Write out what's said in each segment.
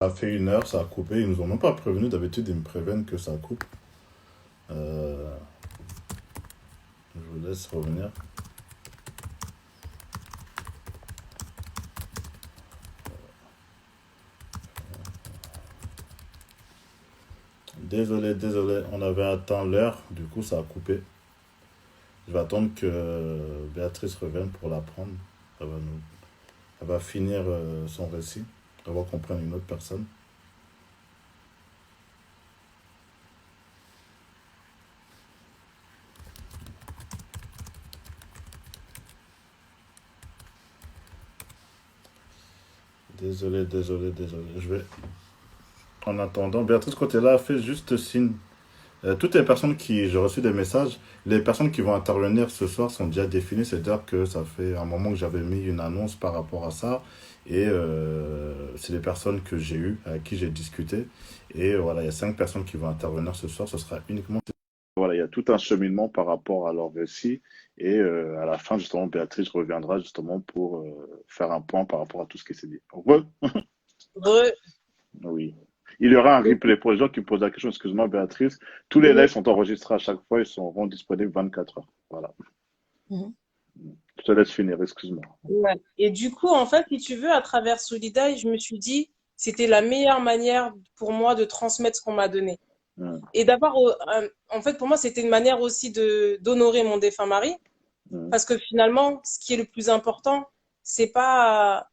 Ça a fait 1 heure, ça a coupé. Ils nous ont même pas prévenu. D'habitude, ils me préviennent que ça coupe. Euh, je vous laisse revenir. Désolé, désolé. On avait atteint l'heure. Du coup, ça a coupé. Je vais attendre que Béatrice revienne pour la prendre. Elle va finir son récit. Avant qu'on prenne une autre personne. Désolé, désolé, désolé. Je vais. En attendant, Béatrice, quand tu es là, fais juste signe. Toutes les personnes qui, j'ai reçu des messages, les personnes qui vont intervenir ce soir sont déjà définies, c'est-à-dire que ça fait un moment que j'avais mis une annonce par rapport à ça, et c'est les personnes que j'ai eues, avec qui j'ai discuté, et voilà, il y a 5 personnes qui vont intervenir ce soir, ce sera uniquement... Voilà, il y a tout un cheminement par rapport à leur récit, et à la fin, justement, Béatrice reviendra justement pour faire un point par rapport à tout ce qui s'est dit. Re- Oui. Il y aura un replay pour les gens qui me posent la question, excuse-moi Béatrice. Tous les lives Mhm. sont enregistrés à chaque fois, ils seront disponibles 24 heures. Voilà. Mhm. Je te laisse finir, excuse-moi. Ouais. Et du coup, en fait, si tu veux, à travers Solidaire, je me suis dit, c'était la meilleure manière pour moi de transmettre ce qu'on m'a donné. Mm, Et d'avoir, en fait, pour moi, c'était une manière aussi de d'honorer mon défunt mari, mm, parce que finalement, ce qui est le plus important, c'est pas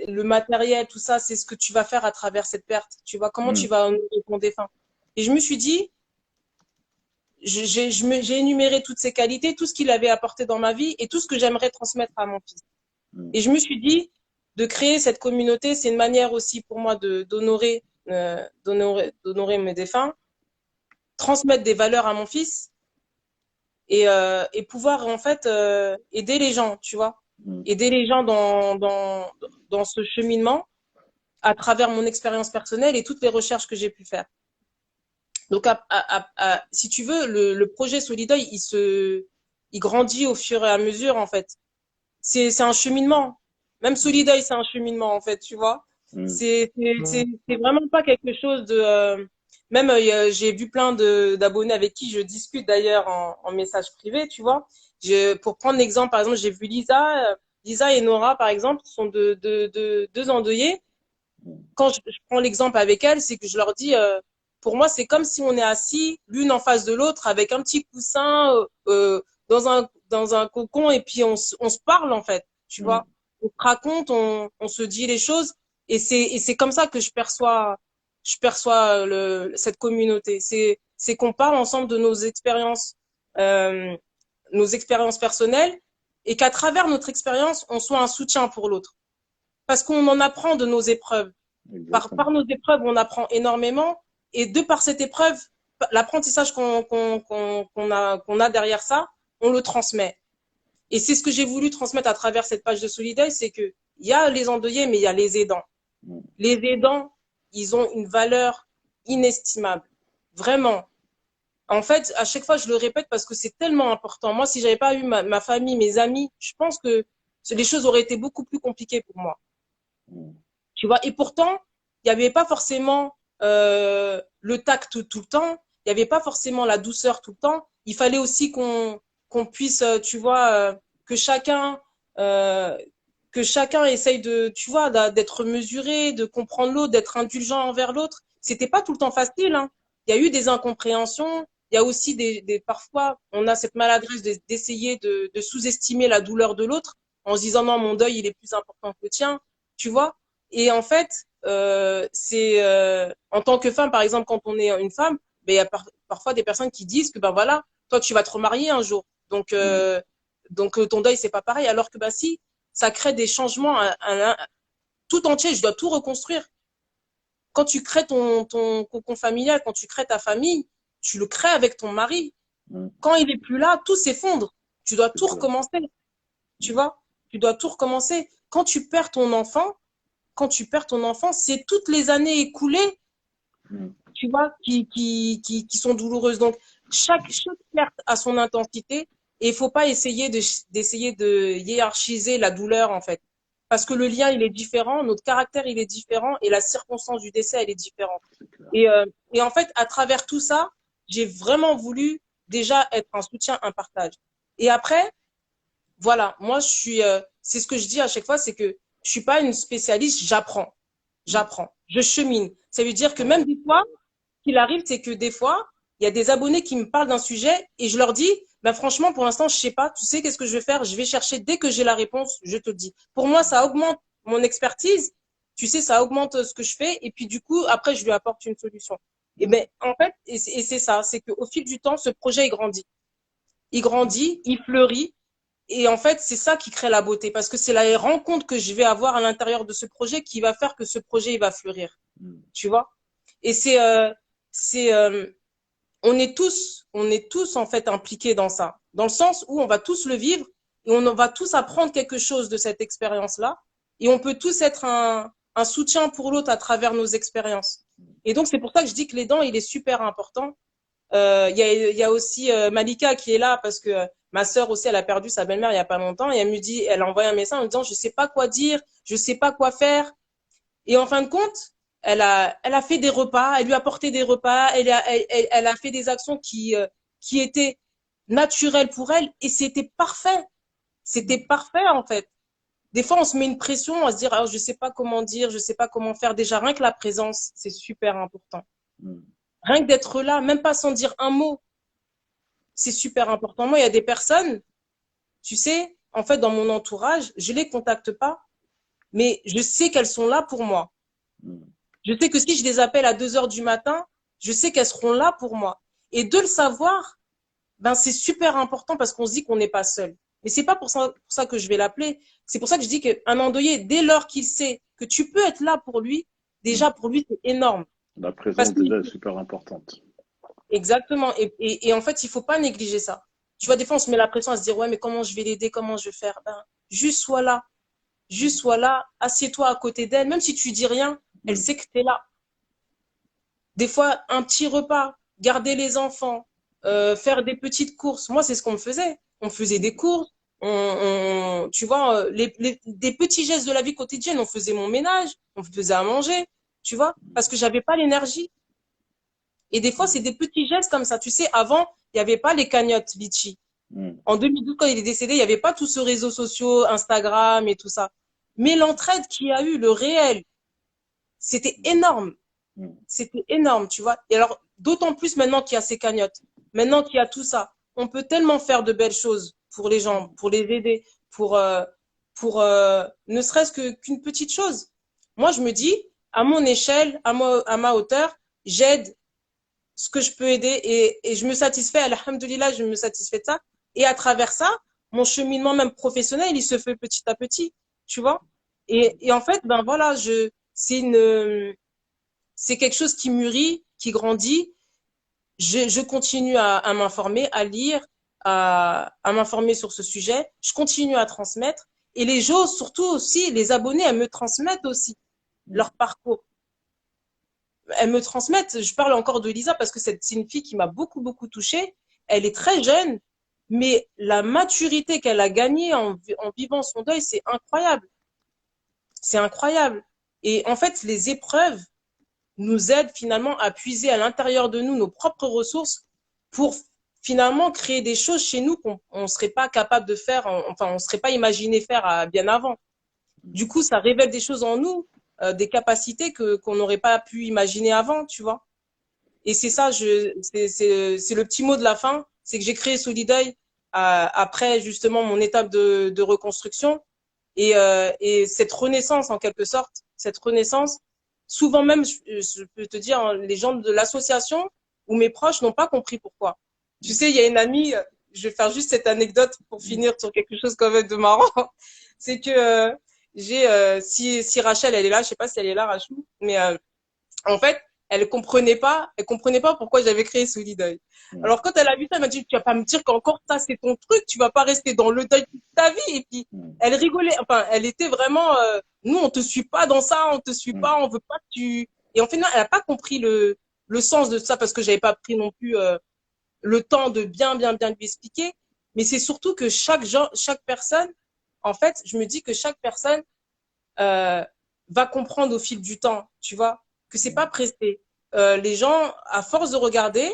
le matériel, tout ça, c'est ce que tu vas faire à travers cette perte. Tu vois, comment tu mm, vas honorer ton défunt. Et je me suis dit, j'ai énuméré toutes ses qualités, tout ce qu'il avait apporté dans ma vie et tout ce que j'aimerais transmettre à mon fils. mm, Et je me suis dit, de créer cette communauté, c'est une manière aussi pour moi de d'honorer mes défunts, transmettre des valeurs à mon fils et pouvoir en fait aider les gens, tu vois, mm. aider les gens dans ce cheminement à travers mon expérience personnelle et toutes les recherches que j'ai pu faire. Donc, si tu veux, le projet Solidoy, il grandit au fur et à mesure, en fait. C'est un cheminement. Même Solidoy, c'est un cheminement, en fait, tu vois. Mm. C'est vraiment pas quelque chose de. Même, j'ai vu plein d'abonnés avec qui je discute d'ailleurs en message privé, tu vois. Pour prendre l'exemple, par exemple, j'ai vu Lisa. Lisa et Nora, par exemple, sont deux endeuillés. Quand je prends l'exemple avec elles, c'est que je leur dis, pour moi, c'est comme si on est assis l'une en face de l'autre avec un petit coussin dans un cocon et puis on se parle en fait, tu Mm. vois. On se raconte, on se dit les choses et c'est comme ça que je perçois cette communauté. C'est qu'on parle ensemble de euh, nos expériences personnelles et qu'à travers notre expérience, on soit un soutien pour l'autre. Parce qu'on en apprend de nos épreuves. Par Exactement. nos épreuves, on apprend énormément. Et de par cette épreuve, l'apprentissage qu'on a derrière ça, on le transmet. Et c'est ce que j'ai voulu transmettre à travers cette page de Solidaire, c'est que il y a les endeuillés, mais il y a les aidants. Mm. Les aidants, ils ont une valeur inestimable. Vraiment. En fait, à chaque fois, je le répète parce que c'est tellement important. Moi, si j'avais pas eu ma famille, mes amis, je pense que les choses auraient été beaucoup plus compliquées pour moi. Mm. Tu vois, et pourtant, il n'y avait pas forcément le tact tout le temps, il n'y avait pas forcément la douceur tout le temps. Il fallait aussi qu'on puisse, tu vois, que chacun euh, que chacun essaye de, tu vois, d'être mesuré, de comprendre l'autre, d'être indulgent envers l'autre. C'était pas tout le temps facile, hein. Il y a eu des incompréhensions. Il y a aussi parfois, on a cette maladresse d'essayer de sous-estimer la douleur de l'autre en se disant non, mon deuil, il est plus important que le tien, tu vois. Et en fait, c'est en tant que femme, par exemple, quand on est une femme, ben, il y a parfois des personnes qui disent que ben voilà, toi tu vas te remarier un jour, Mm. ton deuil c'est pas pareil. Alors que bah si, ça crée des changements tout entier. Je dois tout reconstruire. Quand tu crées ton cocon familial, quand tu crées ta famille, tu le crées avec ton mari. Mm. Quand il est plus là, tout s'effondre. Tu dois C'est tout clair. recommencer. Tu Mm. vois, tu dois tout recommencer. Quand tu perds ton enfant, c'est toutes les années écoulées, Mm. tu vois, qui sont douloureuses. Donc, chaque perte a son intensité et il faut pas d'essayer de hiérarchiser la douleur, en fait. parce que le lien, il est différent, notre caractère, il est différent et la circonstance du décès, elle est différente. C'est clair. Et en fait, à travers tout ça, j'ai vraiment voulu déjà être un soutien, un partage. Et après, voilà, moi, c'est ce que je dis à chaque fois, c'est que je suis pas une spécialiste, j'apprends, je chemine. Ça veut dire que même des fois, ce qu'il arrive, c'est que des fois, il y a des abonnés qui me parlent d'un sujet et je leur dis, ben franchement, pour l'instant, je sais pas, tu sais qu'est-ce que je vais faire? Je vais chercher dès que j'ai la réponse, je te le dis. Pour moi, ça augmente mon expertise, tu sais, ça augmente ce que je fais et puis du coup, après, je lui apporte une solution. Et ben, en fait, et c'est ça, c'est qu'au fil du temps, ce projet, il grandit, il fleurit. Et en fait, c'est ça qui crée la beauté, parce que c'est la rencontre que je vais avoir à l'intérieur de ce projet qui va faire que ce projet, il va fleurir. Tu vois? Et c'est, on est tous en fait impliqués dans ça, dans le sens où on va tous le vivre et on va tous apprendre quelque chose de cette expérience-là, et on peut tous être un soutien pour l'autre à travers nos expériences. Et donc, c'est pour ça que je dis que l'aidant, il est super important. Il y a aussi Malika qui est là parce que ma sœur aussi, elle a perdu sa belle-mère il y a pas longtemps et elle me dit, elle a envoyé un message en me disant, je sais pas quoi dire, je sais pas quoi faire. Et en fin de compte, elle a fait des repas, elle lui a apporté des repas, elle a fait des actions qui étaient naturelles pour elle et c'était parfait. C'était parfait en fait. Des fois, on se met une pression à se dire, ah, je sais pas comment dire, je sais pas comment faire. Déjà, rien que la présence, c'est super important. Mm. Rien que d'être là, même pas sans dire un mot, c'est super important. Moi, il y a des personnes, tu sais, en fait, dans mon entourage, je les contacte pas, mais je sais qu'elles sont là pour moi. Mm. Je sais que si je les appelle à 2 heures du matin, je sais qu'elles seront là pour moi. Et de le savoir, ben, c'est super important parce qu'on se dit qu'on n'est pas seul. Mais c'est pas pour ça que je vais l'appeler. C'est pour ça que je dis qu'un endeuillé, dès lors qu'il sait que tu peux être là pour lui, déjà pour lui, c'est énorme. La Parce présence que, déjà est super importante. exactement. Et en fait, il faut pas négliger ça. Tu vois, des fois, on se met la pression à se dire, ouais, mais comment je vais l'aider, comment je vais faire? Ben, juste sois là. Juste sois là. Assieds-toi à côté d'elle. Même si tu dis rien, elle Mm. sait que tu es là. Des fois, un petit repas, garder les enfants, faire des petites courses. Moi, c'est ce qu'on faisait. On faisait des courses. Tu vois, des petits gestes de la vie quotidienne. On faisait mon ménage, on faisait à manger, tu vois, parce que j'avais pas l'énergie. Et des fois, c'est des petits gestes comme ça. Tu sais, avant, il n'y avait pas les cagnottes Litchi. Mm. En 2012, quand il est décédé, il n'y avait pas tous ces réseaux sociaux, Instagram et tout ça. Mais l'entraide qu'il y a eu, le réel, c'était énorme. Mm. C'était énorme, tu vois. Et alors, d'autant plus maintenant qu'il y a ces cagnottes, maintenant qu'il y a tout ça, on peut tellement faire de belles choses pour les gens, pour les aider, pour ne serait-ce qu'une petite chose. Moi, je me dis, à mon échelle, à ma hauteur, j'aide ce que je peux aider et je me satisfais, alhamdoulilah, je me satisfais de ça. Et à travers ça, mon cheminement même professionnel, il se fait petit à petit, tu vois. Et en fait, ben voilà, c'est quelque chose qui mûrit, qui grandit. Je continue à m'informer, à lire, à m'informer sur ce sujet. Je continue à transmettre. Et les gens, surtout aussi, les abonnés, elles me transmettent aussi leur parcours. Elles me transmettent. Je parle encore de Lisa parce que c'est une fille qui m'a beaucoup, beaucoup touchée. Elle est très jeune, mais la maturité qu'elle a gagnée en vivant son deuil, c'est incroyable. C'est incroyable. Et en fait, les épreuves, nous aide finalement à puiser à l'intérieur de nous nos propres ressources pour finalement créer des choses chez nous qu'on ne serait pas capable de faire, enfin on ne serait pas imaginé faire bien avant. Du coup, ça révèle des choses en nous, des capacités qu'on n'aurait pas pu imaginer avant, tu vois. Et c'est ça, c'est le petit mot de la fin, c'est que j'ai créé Solidaire après justement mon étape de reconstruction et cette renaissance en quelque sorte, cette renaissance, souvent même, je peux te dire, hein, les gens de l'association ou mes proches n'ont pas compris pourquoi. Tu sais, il y a une amie, je vais faire juste cette anecdote pour finir sur quelque chose quand même de marrant, c'est que si Rachel, elle est là, je sais pas si elle est là, Rachel, mais en fait, elle comprenait pas pourquoi j'avais créé Solidaire. Mm. Alors quand elle a vu ça, elle m'a dit, tu vas pas me dire qu'encore ça c'est ton truc, tu vas pas rester dans le deuil toute ta vie. Et puis Mm. elle rigolait, enfin elle était vraiment, nous on te suit pas dans ça, on te suit Mm. pas, on veut pas que tu. Et en fait, non, elle a pas compris le sens de ça parce que j'avais pas pris non plus le temps de bien lui expliquer. Mais c'est surtout que chaque personne, en fait, je me dis que chaque personne euh, va comprendre au fil du temps, tu vois, que c'est pas pressé. Les gens, à force de regarder,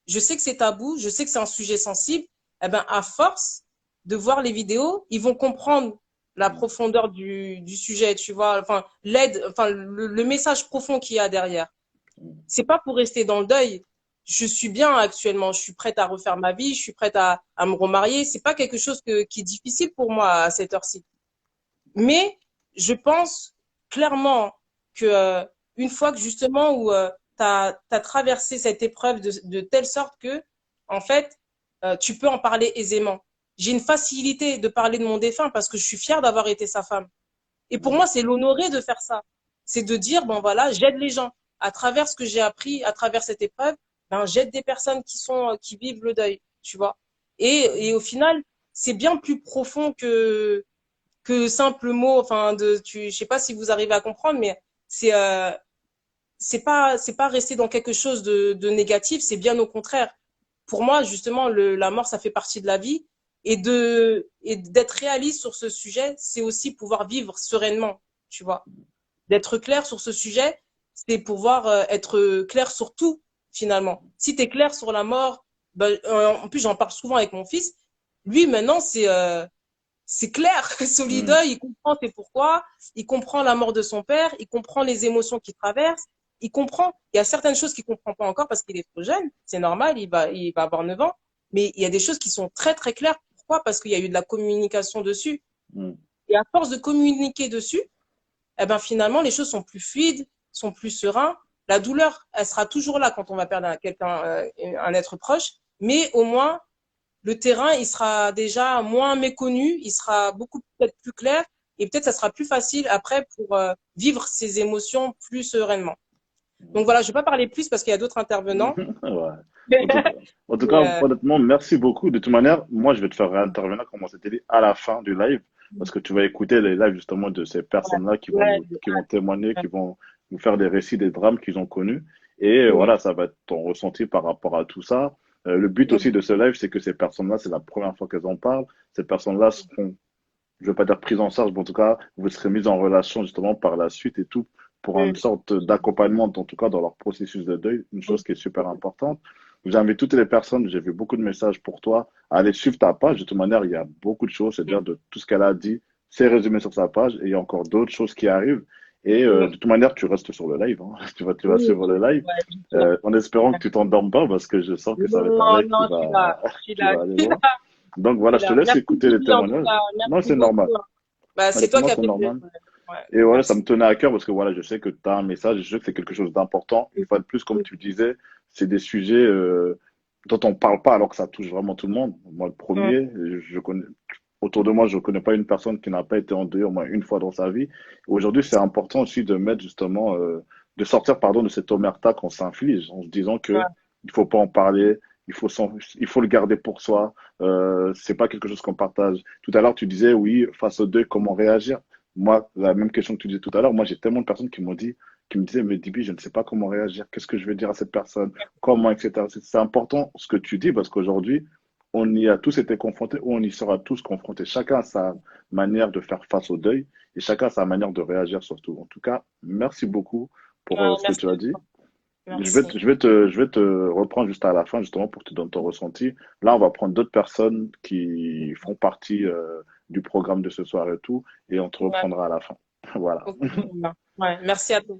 je sais que c'est tabou, je sais que c'est un sujet sensible, eh ben, à force de voir les vidéos, ils vont comprendre la profondeur du sujet, tu vois, enfin, enfin, le message profond qu'il y a derrière. C'est pas pour rester dans le deuil. Je suis bien actuellement, je suis prête à refaire ma vie, je suis prête à me remarier. C'est pas quelque chose qui est difficile pour moi à cette heure-ci. Mais je pense clairement que une fois que justement où tu as traversé cette épreuve de telle sorte que, en fait, tu peux en parler aisément. J'ai une facilité de parler de mon défunt parce que je suis fière d'avoir été sa femme. Et pour moi, c'est l'honorer de faire ça. C'est de dire, bon voilà, j'aide les gens. À travers ce que j'ai appris, à travers cette épreuve, ben, j'aide des personnes qui vivent le deuil, tu vois. Et au final, c'est bien plus profond que simple mot, enfin, je sais pas si vous arrivez à comprendre, mais c'est, euh, c'est pas rester dans quelque chose de négatif, c'est bien au contraire. Pour moi, justement, la mort, ça fait partie de la vie. Et d'être réaliste sur ce sujet, c'est aussi pouvoir vivre sereinement, tu vois. D'être clair sur ce sujet, c'est pouvoir être clair sur tout, finalement. Si tu es clair sur la mort, ben, en plus, j'en parle souvent avec mon fils. Lui, maintenant, c'est clair. Mm. Solidoy, il comprend c'est pourquoi, il comprend la mort de son père, il comprend les émotions qu'il traverse, il comprend. Il y a certaines choses qu'il comprend pas encore parce qu'il est trop jeune, c'est normal, il va avoir 9 ans, mais il y a des choses qui sont très très claires. Pourquoi? Parce qu'il y a eu de la communication dessus. Mm. Et à force de communiquer dessus, eh ben finalement, les choses sont plus fluides, sont plus sereins. La douleur, elle sera toujours là quand on va perdre quelqu'un, un être proche, mais au moins, le terrain, il sera déjà moins méconnu, il sera beaucoup peut-être plus clair et peut-être ça sera plus facile après pour vivre ses émotions plus sereinement. Donc voilà, je ne vais pas parler plus parce qu'il y a d'autres intervenants. Ouais. En tout, en tout cas, Et, honnêtement, merci beaucoup. De toute manière, moi, je vais te faire réintervenir, comme on s'était dit, à la fin du live, parce que tu vas écouter les lives justement de ces personnes-là qui vont ouais, qui vont témoigner, qui vont nous faire des récits des drames qu'ils ont connus. Et mhm, voilà, ça va être ton ressenti par rapport à tout ça. Le but aussi mhm, de ce live, c'est que ces personnes-là, c'est la première fois qu'elles en parlent. Ces personnes-là seront, je veux pas dire prise en charge, mais en tout cas, vous serez mis en relation justement par la suite et tout pour une sorte d'accompagnement, en tout cas dans leur processus de deuil, une chose qui est super importante. J'invite toutes les personnes, j'ai vu beaucoup de messages pour toi, à aller suivre ta page. De toute manière, il y a beaucoup de choses, c'est-à-dire de tout ce qu'elle a dit, c'est résumé sur sa page et il y a encore d'autres choses qui arrivent. Et mhm. de toute manière, tu restes sur le live, hein. Tu vas Oui, suivre le live, ouais, je suis là. en espérant que tu t'endormes pas parce que je sens que ça va être un Non, live non, je suis là, je suis qui là, va aller je suis là, loin. Donc je voilà, suis je te là. laisse Merci écouter les Bibi en tout témoignages. cas, Non, merci c'est normal. beaucoup, hein. Bah, c'est toi Honnêtement, qui as c'est fait normal. ouais, Et voilà, ça me merci. tenait à cœur parce que voilà, je sais que tu as un message, je sais que c'est quelque chose d'important. Une fois de plus, comme Mhm, tu disais, c'est des sujets dont on parle pas alors que ça touche vraiment tout le monde. Moi, le mhm, premier, je connais, autour de moi, je connais pas une personne qui n'a pas été endeuillée au moins une fois dans sa vie. Aujourd'hui, c'est important aussi de mettre justement, de sortir, pardon, de cette omerta qu'on s'inflige en se disant que ouais, il faut pas en parler, il faut le garder pour soi. C'est pas quelque chose qu'on partage. Tout à l'heure, tu disais, oui, face au deuil, comment réagir? Moi, la même question que tu disais tout à l'heure, moi, j'ai tellement de personnes qui m'ont dit, qui me disaient, mais Dibi, je ne sais pas comment réagir, qu'est-ce que je vais dire à cette personne, comment, etc. C'est important ce que tu dis parce qu'aujourd'hui, on y a tous été confrontés ou on y sera tous confrontés. Chacun a sa manière de faire face au deuil et chacun a sa manière de réagir surtout. En tout cas, merci beaucoup pour ouais, ce que merci tu as à dit. toi, merci. Je vais te reprendre juste à la fin, justement, pour que tu donnes ton ressenti. Là, on va prendre d'autres personnes qui font partie du programme de ce soir et tout, et on te Ouais, reprendra à la fin. Voilà. ok, bien. Ouais, merci à toi.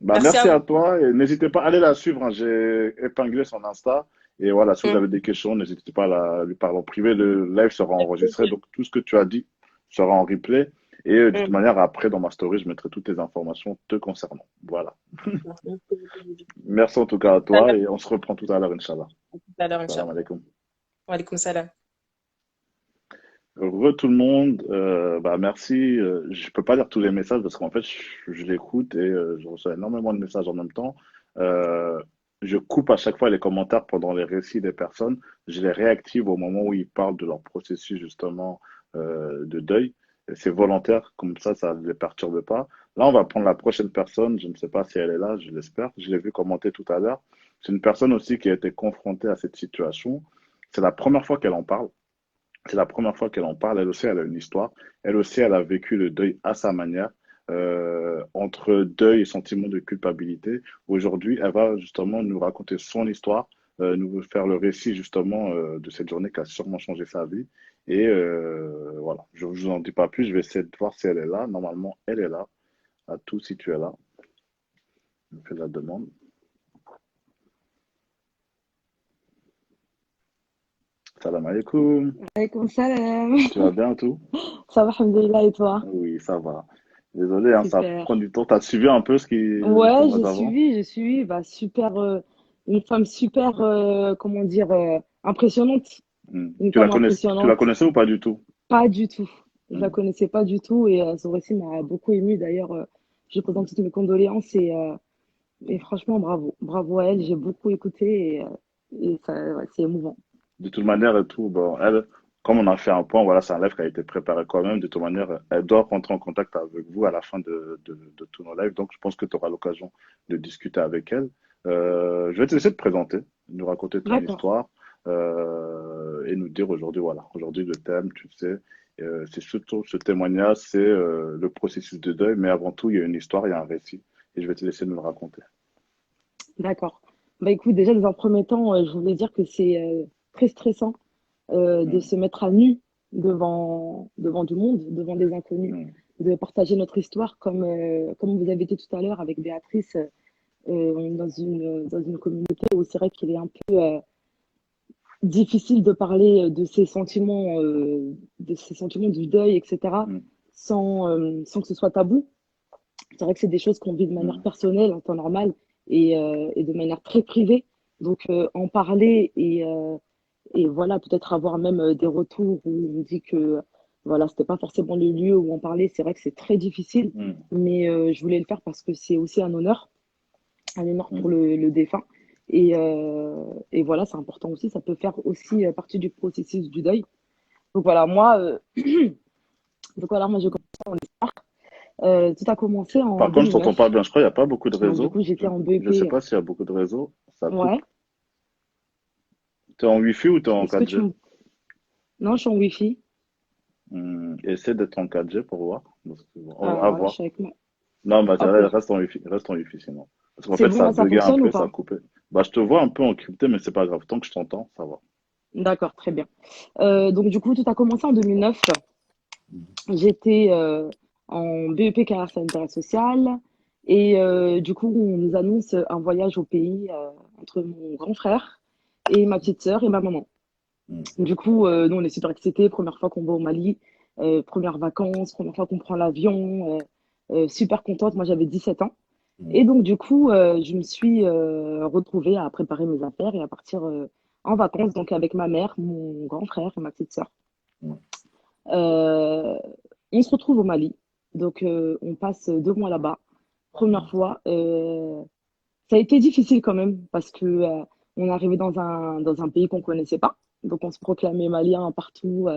Bah, Merci à merci vous. à toi, et n'hésitez pas à aller la suivre, hein. J'ai épinglé son Insta. Et voilà, si vous Mhm. avez des questions, n'hésitez pas à lui parler en privé. Le live sera enregistré, donc tout ce que tu as dit sera en replay. Et de toute Mhm. manière, après, dans ma story, je mettrai toutes les informations te concernant. Voilà. Merci beaucoup, Bibi. Merci en tout cas à toi, et on se reprend tout à l'heure, Inch'Allah. À tout à l'heure, Salam Inch'Allah. alaikum. Wa alaykoum salam. Tout le monde, bah merci. Je peux pas lire tous les messages parce qu'en fait je l'écoute et je reçois énormément de messages en même temps. Euh, je coupe à chaque fois les commentaires pendant les récits des personnes. Je les réactive au moment où ils parlent de leur processus justement de deuil. Et c'est volontaire, comme ça ne les perturbe pas. Là, on va prendre la prochaine personne. Je ne sais pas si elle est là, je l'espère. Je l'ai vu commenter tout à l'heure. C'est une personne aussi qui a été confrontée à cette situation. C'est la première fois qu'elle en parle. C'est la première fois qu'elle en parle. Elle aussi, elle a une histoire. Elle aussi, elle a vécu le deuil à sa manière. entre deuil et sentiment de culpabilité. Aujourd'hui, elle va justement nous raconter son histoire, nous faire le récit justement de cette journée qui a sûrement changé sa vie. Et voilà, je ne vous en dis pas plus, je vais essayer de voir si elle est là. Normalement, elle est là. À tout si tu es là. Je fais la demande. Salam alaikum. Alaykoum salam. Tu vas bien tout? Ça va, alhamdoulilah, et toi? Oui, ça va. Désolé, hein, ça Super. prend du temps. T'as suivi un peu ce qui Ouais, passe avant? j'ai suivi, bah, super, une femme super, comment dire, impressionnante. Hmm. Une femme Tu la impressionnante. connaissais ou pas du tout? Pas du tout. Je la Hmm. connaissais pas du tout et son récit m'a beaucoup émue. D'ailleurs, je présente toutes mes condoléances et franchement, bravo. Bravo à elle, j'ai beaucoup écouté et ça, ouais, c'est émouvant. De toute manière et tout, bon, elle, comme on a fait un point, voilà, c'est un live qui a été préparé quand même. De toute manière, elle doit rentrer en contact avec vous à la fin de tous nos lives. Donc, je pense que tu auras l'occasion de discuter avec elle. Je vais te laisser te présenter, nous raconter ton D'accord. histoire et nous dire aujourd'hui, voilà, aujourd'hui le thème, tu sais, c'est surtout ce témoignage, c'est le processus de deuil, mais avant tout, il y a une histoire, il y a un récit. Et je vais te laisser nous le raconter. D'accord. Bah écoute, déjà, dans un premier temps, je voulais dire que c'est très stressant de Hmm, se mettre à nu devant du monde, devant des inconnus, hmm, de partager notre histoire comme vous avez été tout à l'heure avec Béatrice, dans une communauté où c'est vrai qu'il est un peu difficile de parler de ces sentiments du deuil, etc., hmm, sans que ce soit tabou. C'est vrai que c'est des choses qu'on vit de manière hmm, personnelle, en temps normal, et de manière très privée. Donc, en parler et voilà, peut-être avoir même des retours où on dit que voilà, c'était pas forcément le lieu où on parlait. C'est vrai que c'est très difficile, hmm, mais je voulais le faire parce que c'est aussi un honneur hmm. pour le défunt. Et voilà, c'est important aussi. Ça peut faire aussi partie du processus du deuil. Donc voilà, moi, je commence en histoire. Tout a commencé en Par contre, je t'entends 2009. pas bien. Je crois qu'il n'y a pas beaucoup de Donc du réseau. coup, j'étais en Je sais BEP. pas s'il y a beaucoup de réseau. Ça coupe. Ouais. T'es en Wi-Fi ou t'es en Est-ce que 4G? tu... Non, je suis en Wi-Fi. Essaie d'être en 4G pour voir. Parce que, bon, à Alors là, je voir. suis avec moi. Non, mais Hop là. reste en Wi-Fi. Reste en Wi-Fi sinon. Parce qu'en C'est fait, bon, ça a là, ça bugué un fonctionne ou peu, ça a pas? coupé. Bah, je te vois un peu encrypté, mais c'est pas grave. Tant que je t'entends, ça va. D'accord, très bien. Donc du coup, tout a commencé en 2009. J'étais en BEP carrière sanitaire et sociale. Et du coup, on nous annonce un voyage au pays entre mon grand frère et ma petite sœur et ma maman. Mm, Du coup, nous, on est super excités. Première fois qu'on va au Mali, premières vacances, première fois qu'on prend l'avion. Super contente. Moi, j'avais 17 ans. mm, Et donc, du coup, je me suis retrouvée à préparer mes affaires et à partir en vacances, donc avec ma mère, mon grand frère et ma petite sœur. mm, Euh, on se retrouve au Mali. Donc, on passe 2 mois là-bas. Première mm, fois. Ça a été difficile quand même parce que on est arrivé dans un pays qu'on connaissait pas. Donc, on se proclamait malien partout,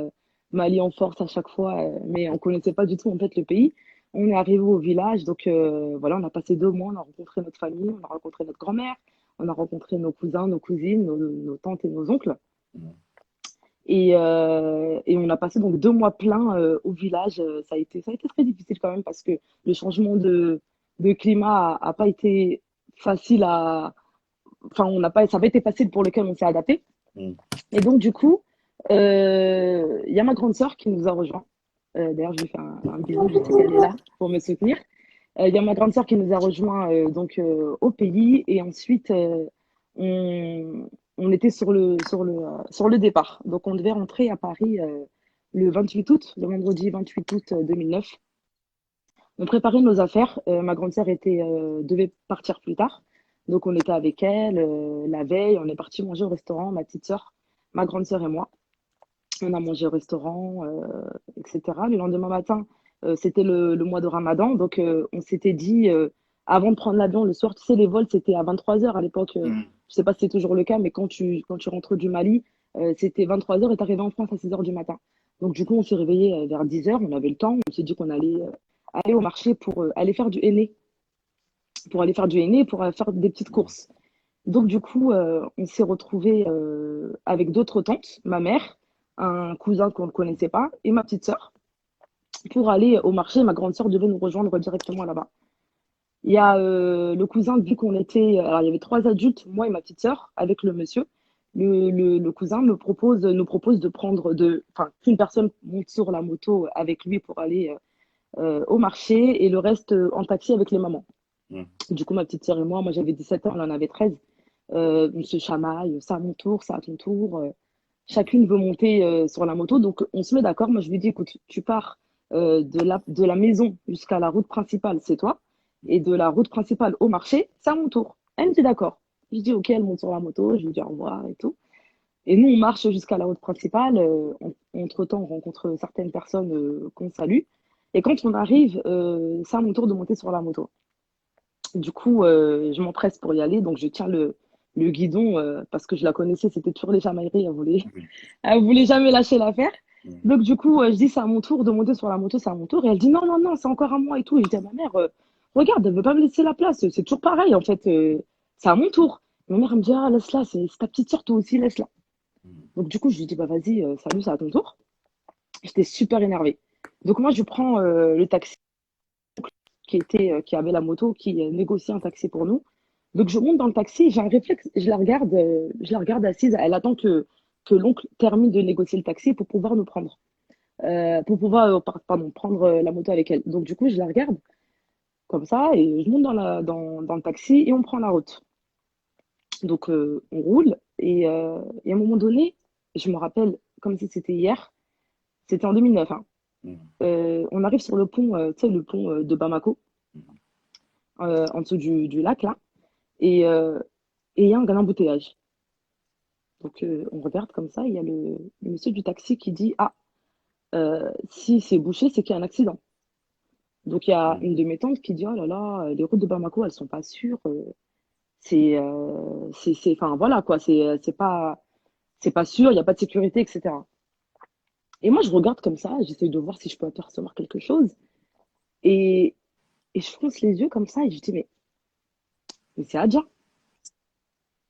Mali en force à chaque fois, mais on connaissait pas du tout en fait le pays. On est arrivé au village, donc voilà, on a passé 2 mois, on a rencontré notre famille, on a rencontré notre grand-mère, on a rencontré nos cousins, nos cousines, nos tantes et nos oncles. mm, Et on a passé donc 2 mois pleins au village. Ça a été très difficile quand même parce que le changement de climat a pas été facile enfin, ça n'a pas été facile pour lequel on s'est adapté. mm. Et donc, du coup, il y a ma grande sœur qui nous a rejoints. D'ailleurs, je lui fais un bisou, je sais qu'elle est là pour me soutenir. Il y a ma grande sœur qui nous a rejoints au pays et ensuite on, on était sur le départ. Donc on devait rentrer à Paris le 28 août, le vendredi 28 août 2009. On préparait nos affaires. Ma grande sœur devait partir plus tard. Donc on était avec elle la veille. On est parti manger au restaurant, ma petite sœur, ma grande sœur et moi. On a mangé au restaurant, etc. Le lendemain matin, c'était le mois de Ramadan. Donc, on s'était dit, avant de prendre l'avion le soir, tu sais, les vols, c'était à 23 heures à l'époque. Mm. Je sais pas si c'est toujours le cas, mais quand tu rentres du Mali, c'était 23 heures et tu arrivé en France à 6 heures du matin. Donc, du coup, on s'est réveillé vers 10 heures. On avait le temps. On s'est dit qu'on allait aller au marché pour aller faire du henné. Pour aller faire du henné, pour aller faire des petites courses. Donc, du coup, on s'est retrouvés avec d'autres tantes, ma mère, un cousin qu'on ne connaissait pas et ma petite sœur. pour aller au marché. Ma grande sœur devait nous rejoindre directement là-bas. Il y a le cousin, vu qu'on était. Alors, il y avait trois adultes, moi et ma petite sœur, avec le monsieur. Le cousin nous propose de prendre. Enfin, qu'une personne monte sur la moto avec lui pour aller au marché et le reste en taxi avec les mamans. Mm. Du coup, ma petite sœur et moi j'avais 17 ans, elle en avait 13. On se chamaille, ça à mon tour, ça à ton tour. Chacune veut monter sur la moto. Donc, on se met d'accord. Moi, je lui dis, écoute, tu pars de la maison jusqu'à la route principale, c'est toi. Et de la route principale au marché, c'est à mon tour. Elle me dit d'accord. Je dis, ok, elle monte sur la moto. Je lui dis au revoir et tout. Et nous, on marche jusqu'à la route principale. Entre-temps, on rencontre certaines personnes qu'on salue. Et quand on arrive, c'est à mon tour de monter sur la moto. Du coup, je m'empresse pour y aller. Donc, je tiens le guidon parce que je la connaissais. C'était toujours les chamailleries. Oui. Elle voulait jamais lâcher l'affaire. Mm. Donc, du coup, je dis, c'est à mon tour de monter sur la moto, c'est à mon tour. Et elle dit, non, non, non, c'est encore à moi et tout. Et je dis à ma mère, regarde, elle veut pas me laisser la place. C'est toujours pareil, en fait. C'est à mon tour. Ma mère, elle me dit, ah, laisse-la, c'est ta petite sœur, toi aussi, laisse-la. Mm. Donc, du coup, je lui dis, bah, vas-y, salut, c'est à ton tour. J'étais super énervée. Donc, moi, je prends le taxi qui avait la moto, qui négociait un taxi pour nous. Donc, je monte dans le taxi, j'ai un réflexe, je la regarde assise. Elle attend que l'oncle termine de négocier le taxi pour pouvoir nous prendre. Pour pouvoir pardon, prendre la moto avec elle. Donc, du coup, je la regarde comme ça et je monte dans le taxi et on prend la route. Donc, on roule et à un moment donné, je me rappelle comme si c'était hier, c'était en 2009. Hein. Mm. On arrive sur le pont, tu sais, le pont de Bamako, Mm. en dessous du lac, là, et il y a un grand embouteillage. Donc, on regarde comme ça, il y a le monsieur du taxi qui dit, ah, si c'est bouché, c'est qu'il y a un accident. Donc, il y a Mm. une de mes tantes qui dit, oh là là, les routes de Bamako, elles sont pas sûres. Enfin, voilà, quoi, c'est pas sûr, il n'y a pas de sécurité, etc. Et moi, je regarde comme ça, j'essaye de voir si je peux apercevoir quelque chose. Et, et je fronce les yeux comme ça et je dis, mais c'est Adja.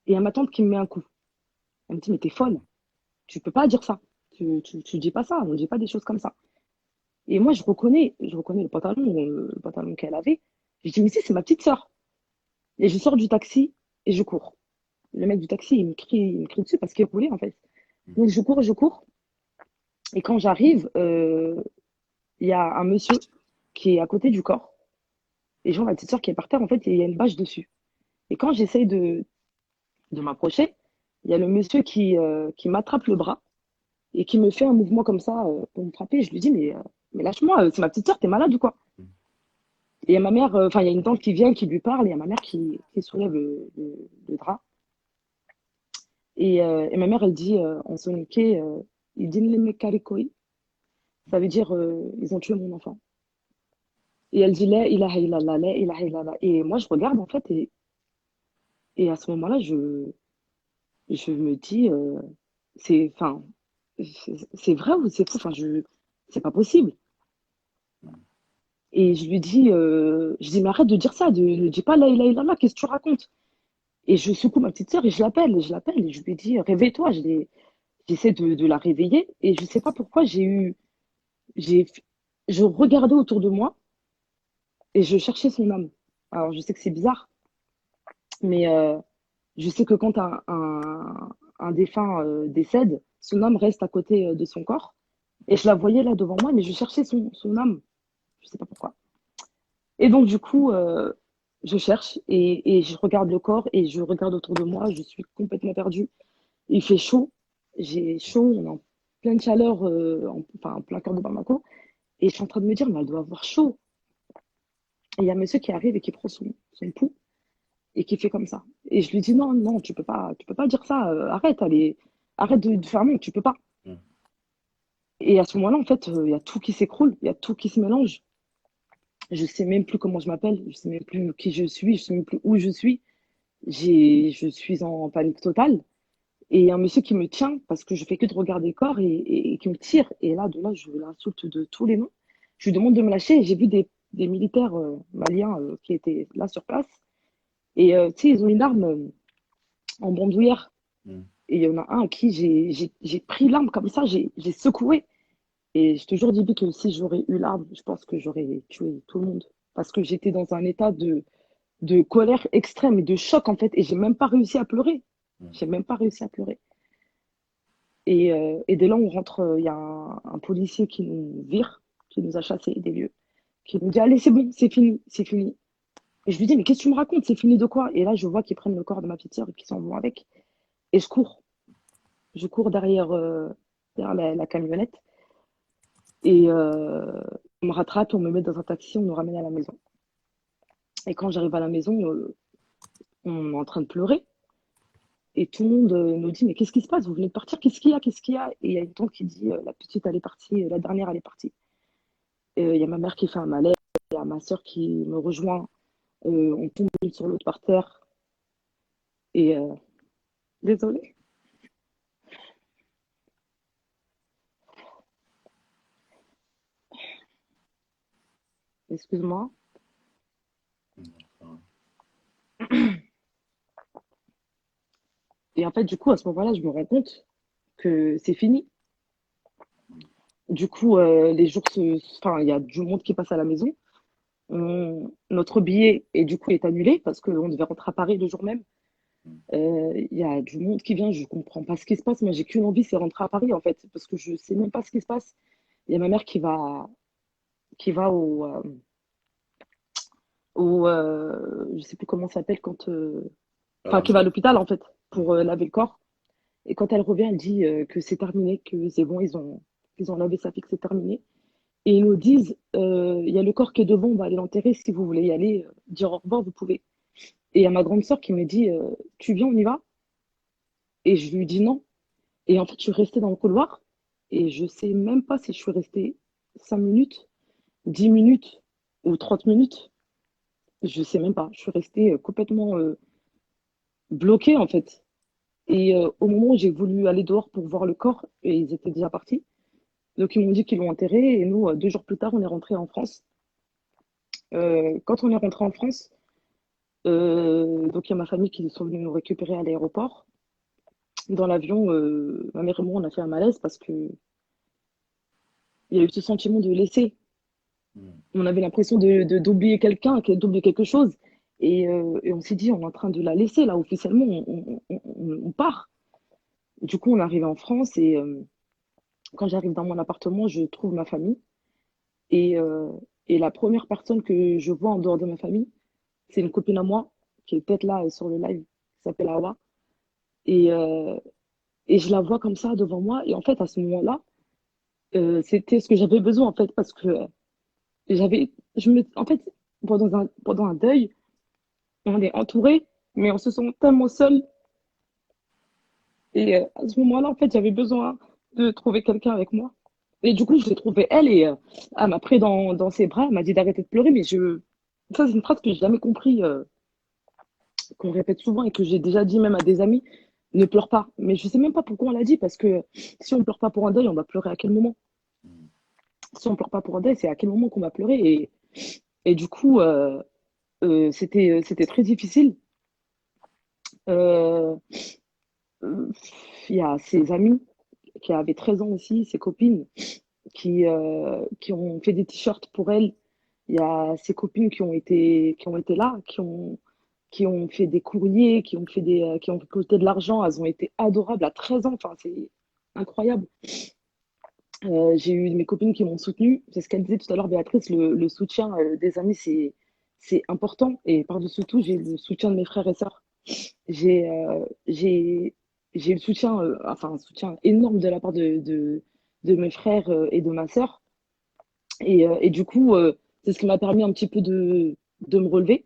Et il y a ma tante qui me met un coup. Elle me dit, mais t'es folle, tu peux pas dire ça. Tu dis pas ça, on ne dit pas des choses comme ça. Et moi, je reconnais le pantalon qu'elle avait. Je dis, mais si, c'est ma petite sœur. Et je sors du taxi et je cours. Le mec du taxi, il me crie dessus parce qu'il roulait, en fait. Mm. Donc, je cours, je cours. Et quand j'arrive, il y a un monsieur qui est à côté du corps. Et je vois ma petite sœur qui est par terre, en fait, et il y a une bâche dessus. Et quand j'essaye de m'approcher, il y a le monsieur qui m'attrape le bras et qui me fait un mouvement comme ça pour me frapper. Je lui dis, mais lâche-moi, c'est ma petite sœur, t'es malade ou quoi? Et il y a ma mère, enfin, il y a une tante qui vient, qui lui parle, et il y a ma mère qui soulève le drap. Et ma mère, elle dit en soninké, ils disent les mekarikoi. Ça veut dire, ils ont tué mon enfant. Et elle dit, la ilaha illallah, la ilaha illallah. Et moi, je regarde, en fait, et à ce moment-là, je me dis, enfin, c'est vrai ou c'est faux? Enfin, c'est pas possible. Et je dis, mais arrête de dire ça, ne dis pas la ilaha illallah, qu'est-ce que tu racontes? Et je secoue ma petite sœur et et je lui dis, réveille-toi. J'essaie de la réveiller et je sais pas pourquoi j'ai, je regardais autour de moi et je cherchais son âme. Alors, je sais que c'est bizarre, mais je sais que quand un défunt décède, son âme reste à côté de son corps. Et je la voyais là devant moi, mais je cherchais son âme. Je sais pas pourquoi. Et donc, du coup, je cherche et je regarde le corps et je regarde autour de moi. Je suis complètement perdue. Il fait chaud. J'ai chaud. On est en pleine chaleur, enfin, en plein cœur de Bamako. Et je suis en train de me dire, mais elle doit avoir chaud. Et il y a un monsieur qui arrive et qui prend son pouls et qui fait comme ça. Et je lui dis, non, non, tu peux pas dire ça. Arrête, arrête de faire non, tu peux pas. Mm. Et à ce moment-là, en fait, il y a tout qui s'écroule. Il y a tout qui se mélange. Je sais même plus comment je m'appelle. Je sais même plus qui je suis. Je sais même plus où je suis. Je suis en panique totale. Et il y a un monsieur qui me tient parce que je fais que de regarder le corps et qui me tire. Et là, de là, je l'insulte de tous les noms. Je lui demande de me lâcher. Et j'ai vu des militaires maliens qui étaient là sur place. Et tu sais, ils ont une arme en bandoulière. Mm. Et il y en a un à qui j'ai pris l'arme comme ça, j'ai secoué. Et je te jure, Dibi, que si j'aurais eu l'arme, je pense que j'aurais tué tout le monde. Parce que j'étais dans un état de colère extrême et de choc, en fait. Et j'ai même pas réussi à pleurer. J'ai même pas réussi à pleurer. Et dès là, on rentre, il y a un policier qui nous vire, qui nous a chassés des lieux, qui nous dit, allez, c'est bon, c'est fini, c'est fini. Et je lui dis, mais qu'est-ce que tu me racontes? C'est fini de quoi? Et là, je vois qu'ils prennent le corps de ma petite sœur et qu'ils s'en vont avec. Et je cours. Je cours derrière la camionnette. Et on me rattrape, on me met dans un taxi, on nous ramène à la maison. Et quand j'arrive à la maison, on est en train de pleurer. Et tout le monde nous dit, mais qu'est-ce qui se passe? Vous venez de partir? Qu'est-ce qu'il y a? Qu'est-ce qu'il y a? Et il y a une tante qui dit, la petite, elle est partie, la dernière, elle est partie. Il y a ma mère qui fait un malaise, il y a ma soeur qui me rejoint. On tombe l'une sur l'autre par terre. Et désolée, excuse-moi. Et en fait, du coup, à ce moment-là, je me rends compte que c'est fini. Du coup, les jours enfin, il y a du monde qui passe à la maison. Notre billet, et du coup, est annulé parce qu'on devait rentrer à Paris le jour même. Il y a du monde qui vient, je comprends pas ce qui se passe. Moi, j'ai qu'une envie, c'est rentrer à Paris, en fait, parce que je sais même pas ce qui se passe. Il y a ma mère qui va je sais plus comment ça s'appelle À enfin, qui va à l'entrée. l'hôpital, en fait, pour laver le corps. Et quand elle revient, elle dit que c'est terminé, que c'est bon, ils ont lavé sa fille, que c'est terminé. Et ils nous disent, il y a le corps qui est devant, on va aller l'enterrer. Si vous voulez y aller, dire au revoir, vous pouvez. Et il y a ma grande sœur qui me dit, tu viens, on y va? Et je lui dis non. Et en fait, je suis restée dans le couloir et je sais même pas si je suis restée 5 minutes, 10 minutes ou 30 minutes. Je sais même pas. Je suis restée complètement bloquée en fait. Et au moment où j'ai voulu aller dehors pour voir le corps, et ils étaient déjà partis. Donc ils m'ont dit qu'ils l'ont enterré et nous, 2 jours plus tard, on est rentré en France. Quand on est rentré en France, donc il y a ma famille qui sont venus nous récupérer à l'aéroport. Dans l'avion, ma mère et moi, on a fait un malaise parce que il y a eu ce sentiment de laisser. On avait l'impression d'oublier quelqu'un, d'oublier quelque chose. Et on s'est dit, on est en train de la laisser, là, officiellement, on part. Du coup, on est arrivé en France et quand j'arrive dans mon appartement, je trouve ma famille. Et, euh, et la première personne que je vois en dehors de ma famille, c'est une copine à moi qui est peut-être là sur le live, qui s'appelle Awa. Et, euh, et je la vois comme ça devant moi. Et en fait, à ce moment-là, c'était ce que j'avais besoin, en fait, parce que en fait, pendant un deuil, on est entouré, mais on se sent tellement seul. Et à ce moment-là, en fait, j'avais besoin de trouver quelqu'un avec moi. Et du coup, je l'ai trouvée elle et elle m'a pris dans ses bras, elle m'a dit d'arrêter de pleurer, mais ça, c'est une phrase que j'ai jamais compris, qu'on répète souvent et que j'ai déjà dit même à des amis, ne pleure pas. Mais je sais même pas pourquoi on l'a dit, parce que si on pleure pas pour un deuil, on va pleurer à quel moment? Si on pleure pas pour un deuil, c'est à quel moment qu'on va pleurer? Et du coup, c'était très difficile. Euh, euh, il y a ses amis qui avaient 13 ans aussi, ses copines, qui ont fait des t-shirts pour elle. Il y a ses copines qui ont été là, qui ont fait des courriers, qui ont récolté de l'argent. Elles ont été adorables à 13 ans. Enfin, c'est incroyable. J'ai eu mes copines qui m'ont soutenue. C'est ce qu'elle disait tout à l'heure, Béatrice, le soutien des amis, c'est important. Et par-dessus tout, j'ai le soutien de mes frères et sœurs. J'ai euh, j'ai j'ai eu le soutien, enfin un soutien énorme de la part de mes frères et de ma sœur. Et du coup, c'est ce qui m'a permis un petit peu de me relever.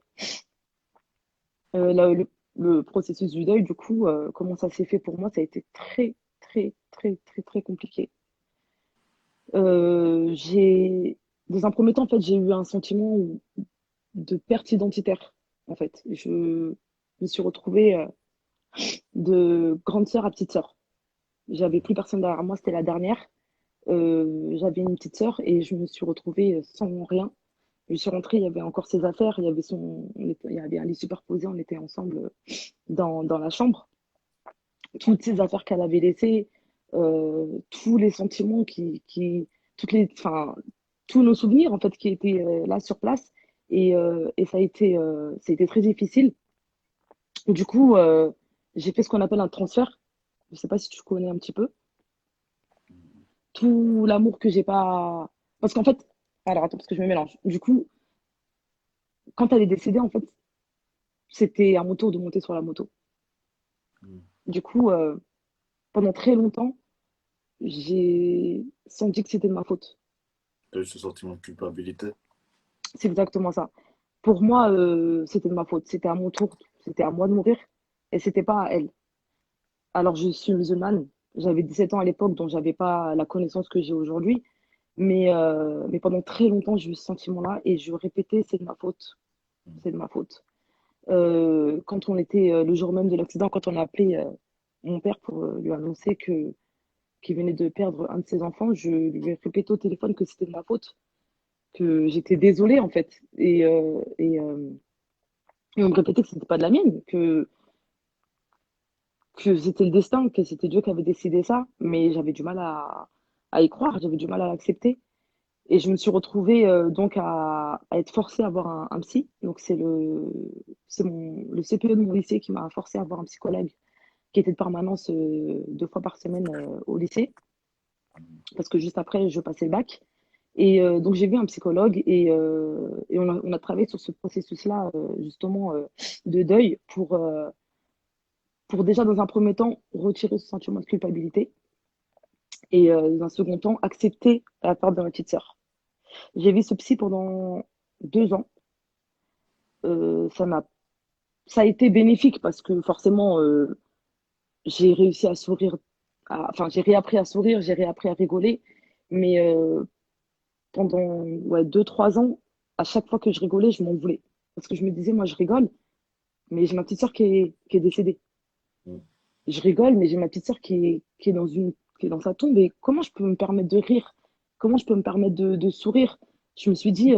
Là, le processus du deuil, du coup, comment ça s'est fait pour moi, ça a été très, très, très, très, très compliqué. Dans un premier temps, en fait, j'ai eu un sentiment de perte identitaire. En fait, je me suis retrouvée de grande sœur à petite sœur. J'avais plus personne derrière moi, c'était la dernière. J'avais une petite sœur et je me suis retrouvée sans rien. Je suis rentrée, il y avait encore ses affaires, il y avait un lit superposé, on était ensemble dans la chambre. Toutes ces affaires qu'elle avait laissées, tous les sentiments enfin, tous nos souvenirs en fait qui étaient là sur place et ça a été très difficile. Du coup, j'ai fait ce qu'on appelle un transfert. Je sais pas si tu connais un petit peu. Tout l'amour que j'ai pas. Parce qu'en fait, alors attends, parce que je me mélange. Du coup, quand elle est décédée, en fait, c'était à mon tour de monter sur la moto. Du coup, pendant très longtemps, j'ai senti que c'était de ma faute. Tu as eu ce sentiment de culpabilité. C'est exactement ça. Pour moi, c'était de ma faute. C'était à mon tour. C'était à moi de mourir. Et c'était pas à elle. Alors, je suis musulmane. J'avais 17 ans à l'époque, donc j'avais pas la connaissance que j'ai aujourd'hui. Mais pendant très longtemps, j'ai eu ce sentiment-là et je répétais, c'est de ma faute. C'est de ma faute. Quand on était le jour même de l'accident, quand on a appelé mon père pour lui annoncer qu'il venait de perdre un de ses enfants, je lui ai répété au téléphone que c'était de ma faute, que j'étais désolée en fait. Et on me répétait que c'était pas de la mienne, que c'était le destin, que c'était Dieu qui avait décidé ça, mais j'avais du mal à y croire, j'avais du mal à l'accepter. Et je me suis retrouvée donc à être forcée à avoir un psy. Donc le CPE de mon lycée qui m'a forcée à avoir un psychologue qui était de permanence 2 fois par semaine au lycée, parce que juste après, je passais le bac. Et donc j'ai vu un psychologue et on a travaillé sur ce processus-là, justement, de deuil pour déjà, dans un premier temps, retirer ce sentiment de culpabilité et dans un second temps, accepter la perte de ma petite sœur. J'ai vu ce psy pendant 2 ans. Euh, ça m'a, Ça a été bénéfique parce que forcément, j'ai réussi à sourire. Enfin, j'ai réappris à sourire, j'ai réappris à rigoler. Mais pendant ouais, 2, 3 ans, à chaque fois que je rigolais, je m'en voulais. Parce que je me disais, moi, je rigole, mais j'ai ma petite sœur qui est décédée. Je rigole, mais j'ai ma petite sœur qui est dans sa tombe. Et comment je peux me permettre de rire? Comment je peux me permettre de sourire? Je me suis dit,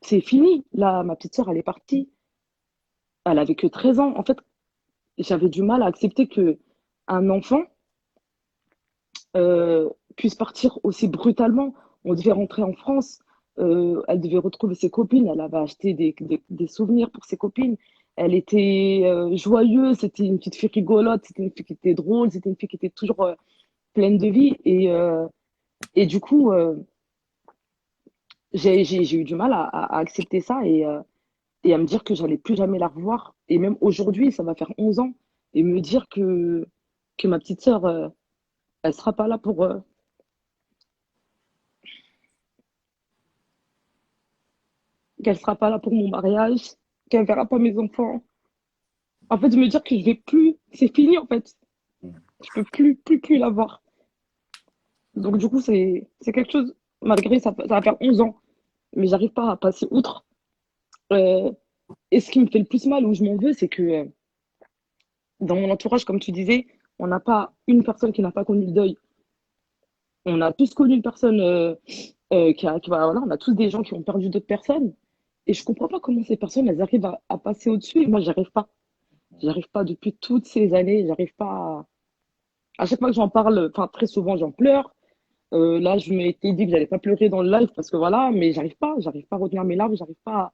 c'est fini. Là, ma petite sœur, elle est partie. Elle avait que 13 ans. En fait, j'avais du mal à accepter que un enfant puisse partir aussi brutalement. On devait rentrer en France, elle devait retrouver ses copines, elle avait acheté des souvenirs pour ses copines. Elle était joyeuse, c'était une petite fille rigolote, c'était une fille qui était drôle, c'était une fille qui était toujours pleine de vie. Et du coup, j'ai eu du mal à accepter ça et à me dire que j'allais plus jamais la revoir. Et même aujourd'hui, ça va faire 11 ans, et me dire que ma petite sœur, elle sera pas là qu'elle sera pas là pour mon mariage, qu'elle verra pas mes enfants. En fait, de me dire que je vais plus, c'est fini en fait. Je peux plus la voir. Donc du coup, c'est quelque chose, malgré ça va faire 11 ans, mais j'arrive pas à passer outre. Euh, et ce qui me fait le plus mal, où je m'en veux, c'est que dans mon entourage, comme tu disais, on n'a pas une personne qui n'a pas connu le deuil. On a tous connu une personne voilà, on a tous des gens qui ont perdu d'autres personnes. Et je comprends pas comment ces personnes, elles arrivent à passer au-dessus. Et moi, j'y arrive pas. J'y arrive pas depuis toutes ces années. J'arrive pas à chaque fois que j'en parle, enfin, très souvent, j'en pleure. Là, je m'étais dit que j'allais pas pleurer dans le live parce que voilà, mais j'arrive pas à retenir mes larmes, j'arrive pas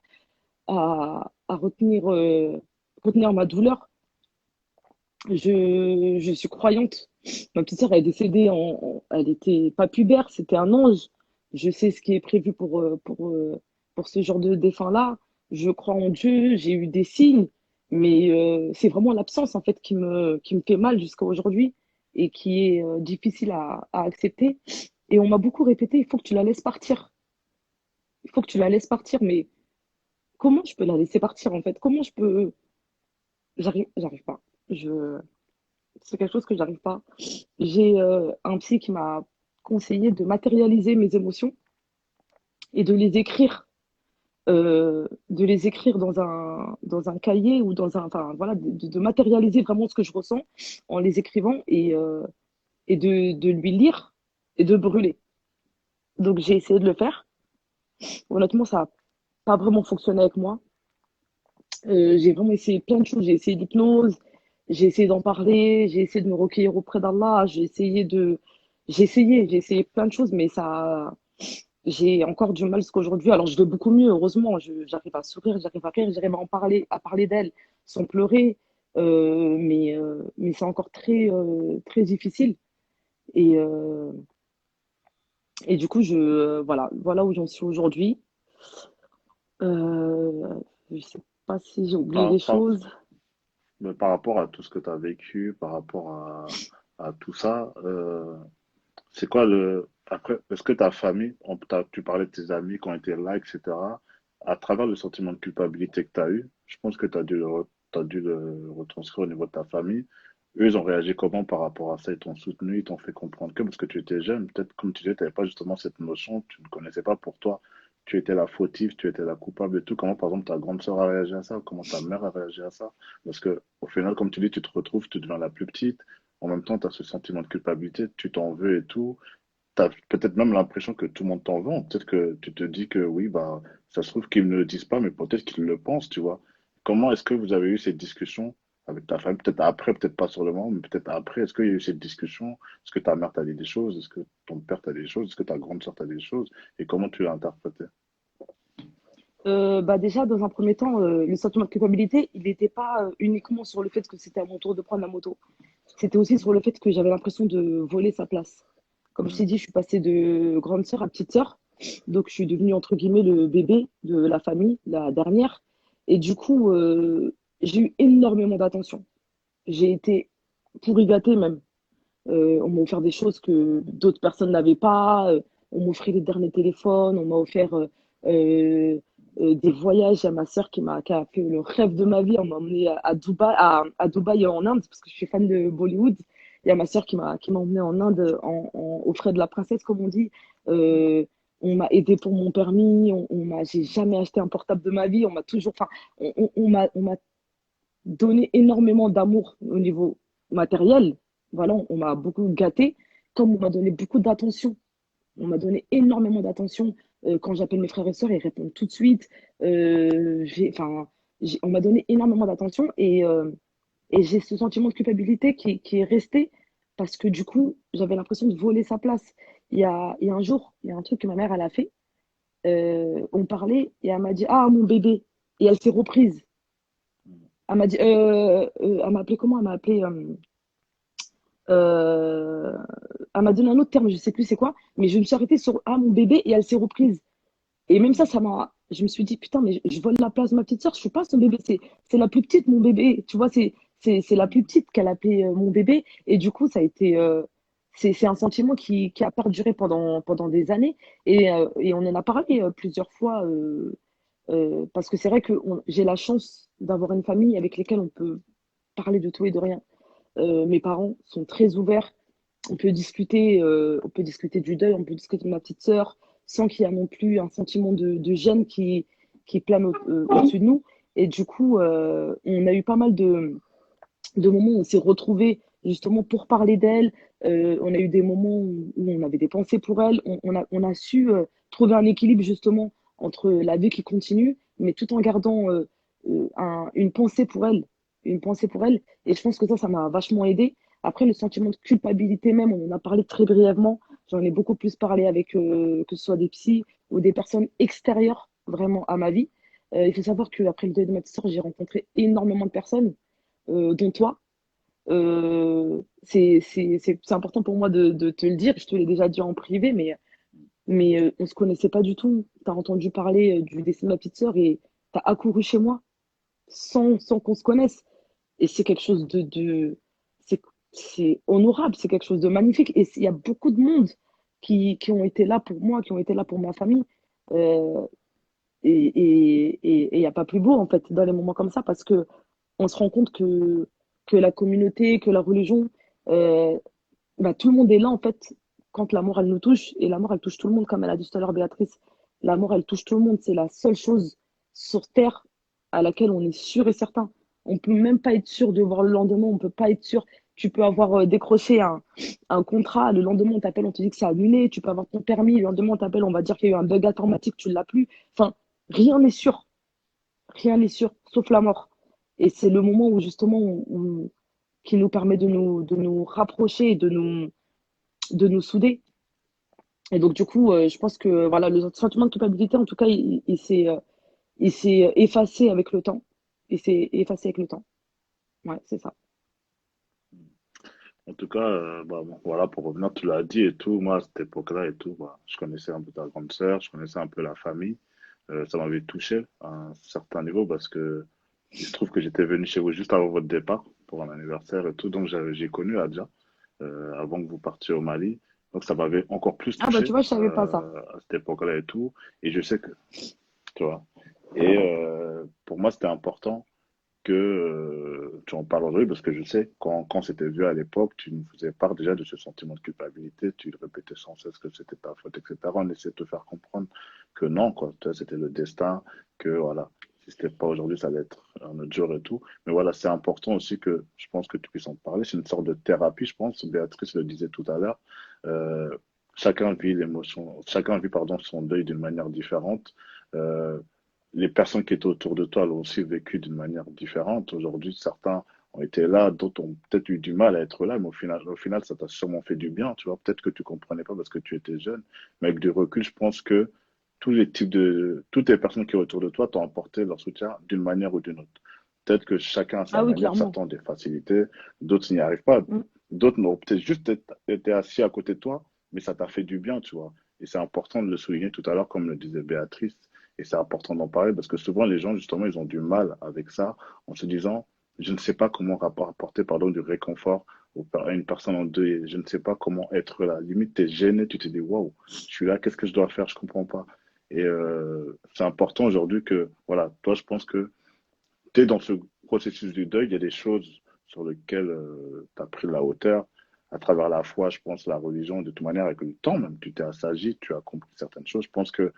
à retenir ma douleur. Je suis croyante. Ma petite sœur, elle est décédée elle était pas pubère, c'était un ange. Je sais ce qui est prévu pour ce genre de défunt-là. Je crois en Dieu, j'ai eu des signes, mais c'est vraiment l'absence en fait qui me fait mal jusqu'à aujourd'hui et qui est difficile à accepter. Et on m'a beaucoup répété, il faut que tu la laisses partir. Il faut que tu la laisses partir, mais comment je peux la laisser partir en fait? Comment je peux. J'arrive pas. C'est quelque chose que j'arrive pas. J'ai un psy qui m'a conseillé de matérialiser mes émotions et de les écrire dans un cahier ou enfin voilà, de matérialiser vraiment ce que je ressens en les écrivant et de lui lire et de brûler. Donc j'ai essayé de le faire. Honnêtement, ça n'a pas vraiment fonctionné avec moi. J'ai vraiment essayé plein de choses. J'ai essayé l'hypnose, j'ai essayé d'en parler, j'ai essayé de me recueillir auprès d'Allah, j'ai essayé j'ai essayé plein de choses, mais ça, j'ai encore du mal jusqu'aujourd'hui. Alors, je vais beaucoup mieux, heureusement. J'arrive à sourire, j'arrive à rire, j'arrive à parler d'elle sans pleurer. Mais c'est encore très difficile. Et, euh, et du coup, voilà où j'en suis aujourd'hui. Je sais pas si j'ai oublié Par, des par, choses. mais par rapport à tout ce que tu as vécu, par rapport à tout ça, c'est quoi après, est-ce que ta famille, tu parlais de tes amis qui ont été là, etc., à travers le sentiment de culpabilité que tu as eu, je pense que tu as t'as dû le retranscrire au niveau de ta famille. Eux, ils ont réagi comment par rapport à ça? Ils t'ont soutenu, ils t'ont fait comprendre que parce que tu étais jeune, peut-être comme tu disais, tu n'avais pas justement cette notion, tu ne connaissais pas pour toi, tu étais la fautive, tu étais la coupable et tout. Comment par exemple ta grande sœur a réagi à ça? Comment ta mère a réagi à ça? Parce que au final, comme tu dis, tu te retrouves, tu deviens la plus petite. En même temps, tu as ce sentiment de culpabilité, tu t'en veux et tout. Tu as peut-être même l'impression que tout le monde t'en veut. Peut-être que tu te dis que oui, bah, ça se trouve qu'ils ne le disent pas, mais peut-être qu'ils le pensent, tu vois. Comment est-ce que vous avez eu cette discussion avec ta femme? Peut-être après, peut-être pas sur le moment, mais peut-être après. Est-ce qu'il y a eu cette discussion? Est-ce que ta mère t'a dit des choses? Est-ce que ton père t'a dit des choses? Est-ce que ta grande sœur t'a dit des choses? Et comment tu l'as interprété? Bah déjà, dans un premier temps, le sentiment de culpabilité, il n'était pas uniquement sur le fait que c'était à mon tour de prendre la moto. C'était aussi sur le fait que j'avais l'impression de voler sa place. Comme je Mhm. t'ai dit, je suis passée de grande sœur à petite sœur. Donc, je suis devenue, entre guillemets, le bébé de la famille, la dernière. Et du coup, j'ai eu énormément d'attention. J'ai été pourri gâtée même. On m'a offert des choses que d'autres personnes n'avaient pas. On m'offrait les derniers téléphones. On m'a offert des voyages. À ma sœur qui a fait le rêve de ma vie. On m'a emmené à Dubaï en Inde parce que je suis fan de Bollywood. Il y a ma sœur qui m'a emmené en Inde aux frais de la princesse, comme on dit. Euh, on m'a aidé pour mon permis. J'ai jamais acheté un portable de ma vie. On m'a toujours, enfin, on m'a donné énormément d'amour au niveau matériel. Voilà, on m'a beaucoup gâté, comme on m'a donné beaucoup d'attention. On m'a donné énormément d'attention. Quand j'appelle mes frères et sœurs, ils répondent tout de suite. Enfin, on m'a donné énormément d'attention et j'ai ce sentiment de culpabilité qui est resté parce que du coup, j'avais l'impression de voler sa place. Il y a un jour, il y a un truc que ma mère, elle a fait. On parlait et elle m'a dit, ah, mon bébé. Et elle s'est reprise. Elle m'a dit, elle m'a appelé comment? Elle m'a appelé, euh, elle m'a donné un autre terme, je sais plus c'est quoi, mais je me suis arrêtée sur ah mon bébé et elle s'est reprise. Et même ça, je me suis dit putain, mais je vole la place de ma petite sœur, je suis pas son bébé, c'est la plus petite mon bébé, tu vois, c'est la plus petite qu'elle appelait mon bébé. Et du coup, ça a été, c'est un sentiment qui a perduré pendant des années et on en a parlé plusieurs fois parce que c'est vrai que j'ai la chance d'avoir une famille avec lesquelles on peut parler de tout et de rien. Mes parents sont très ouverts. On peut discuter du deuil, on peut discuter de ma petite sœur, sans qu'il y ait non plus un sentiment de gêne qui plane au-dessus de nous. Et du coup, on a eu pas mal de moments où on s'est retrouvés justement pour parler d'elle. On a eu des moments où on avait des pensées pour elle. On a su trouver un équilibre justement entre la vie qui continue, mais tout en gardant une pensée pour elle. Une pensée pour elle. Et je pense que ça m'a vachement aidé. Après, le sentiment de culpabilité même, on en a parlé très brièvement. J'en ai beaucoup plus parlé avec que ce soit des psys ou des personnes extérieures vraiment à ma vie. Il faut savoir qu'après le deuil de ma petite sœur, j'ai rencontré énormément de personnes dont toi. C'est important pour moi de te le dire. Je te l'ai déjà dit en privé, mais on se connaissait pas du tout. Tu as entendu parler du décès de ma petite sœur et tu as accouru chez moi sans qu'on se connaisse. Et c'est quelque chose c'est, c'est honorable, c'est quelque chose de magnifique. Et il y a beaucoup de monde qui ont été là pour moi, qui ont été là pour ma famille. Euh, et il n'y a pas plus beau, en fait, dans les moments comme ça, parce que on se rend compte que la communauté, que la religion, euh, bah, tout le monde est là, en fait, quand la mort, elle nous touche. Et la mort, elle touche tout le monde, comme elle a dit tout à l'heure, Béatrice. La mort, elle touche tout le monde. C'est la seule chose sur Terre à laquelle on est sûr et certain. On peut même pas être sûr de voir le lendemain. On peut pas être sûr. Tu peux avoir décroché un contrat. Le lendemain, on t'appelle, on te dit que c'est annulé. Tu peux avoir ton permis. Le lendemain, on t'appelle, on va dire qu'il y a eu un bug informatique, tu l'as plus. Enfin, rien n'est sûr. Rien n'est sûr, sauf la mort. Et c'est le moment où justement qui nous permet de nous rapprocher et de nous souder. Et donc, du coup, je pense que voilà, le sentiment de culpabilité, en tout cas, il s'est effacé avec le temps. Il s'est effacé avec le temps. Ouais, c'est ça. En tout cas, bah, bon, voilà, pour revenir, tu l'as dit et tout, moi, à cette époque-là et tout, bah, je connaissais un peu ta grande sœur, je connaissais un peu la famille. Ça m'avait touché à un certain niveau parce que il se trouve que j'étais venu chez vous juste avant votre départ pour un anniversaire et tout, donc j'ai connu Adja avant que vous partiez au Mali. Donc ça m'avait encore plus Ah bah tu touché vois, je savais pas ça. à cette époque-là et tout. Et je sais que, tu vois, et pour moi, c'était important que tu en parles aujourd'hui parce que je sais, quand c'était vu à l'époque, tu nous faisais part déjà de ce sentiment de culpabilité, tu répétais sans cesse que c'était ta faute, etc. On essayait de te faire comprendre que non, quoi, tu vois, c'était le destin, que voilà, si c'était pas aujourd'hui, ça allait être un autre jour et tout. Mais voilà, c'est important aussi que je pense que tu puisses en parler. C'est une sorte de thérapie, je pense. Béatrice le disait tout à l'heure. Euh, chacun vit, pardon, son deuil d'une manière différente. Euh, les personnes qui étaient autour de toi l'ont aussi vécu d'une manière différente. Aujourd'hui, certains ont été là, d'autres ont peut-être eu du mal à être là, mais au final, ça t'a sûrement fait du bien, tu vois. Peut-être que tu comprenais pas parce que tu étais jeune, mais avec du recul, je pense que toutes les personnes qui sont autour de toi t'ont apporté leur soutien d'une manière ou d'une autre. Peut-être que chacun a sa Ah oui, manière, clairement. certains ont des facilités, d'autres n'y arrivent pas. Mm. D'autres n'ont peut-être juste été assis à côté de toi, mais ça t'a fait du bien, tu vois. Et c'est important de le souligner tout à l'heure, comme le disait Béatrice. Et c'est important d'en parler parce que souvent les gens, justement, ils ont du mal avec ça en se disant, je ne sais pas comment apporter pardon, du réconfort à une personne en deuil. Je ne sais pas comment être là. Limite, tu es gêné, tu te dis, waouh, je suis là, qu'est-ce que je dois faire? Je comprends pas. Et c'est important aujourd'hui que, voilà, toi, je pense que tu es dans ce processus du deuil. Il y a des choses sur lesquelles tu as pris de la hauteur à travers la foi, je pense, la religion, de toute manière, avec le temps, même, tu t'es assagi, tu as compris certaines choses. Je pense que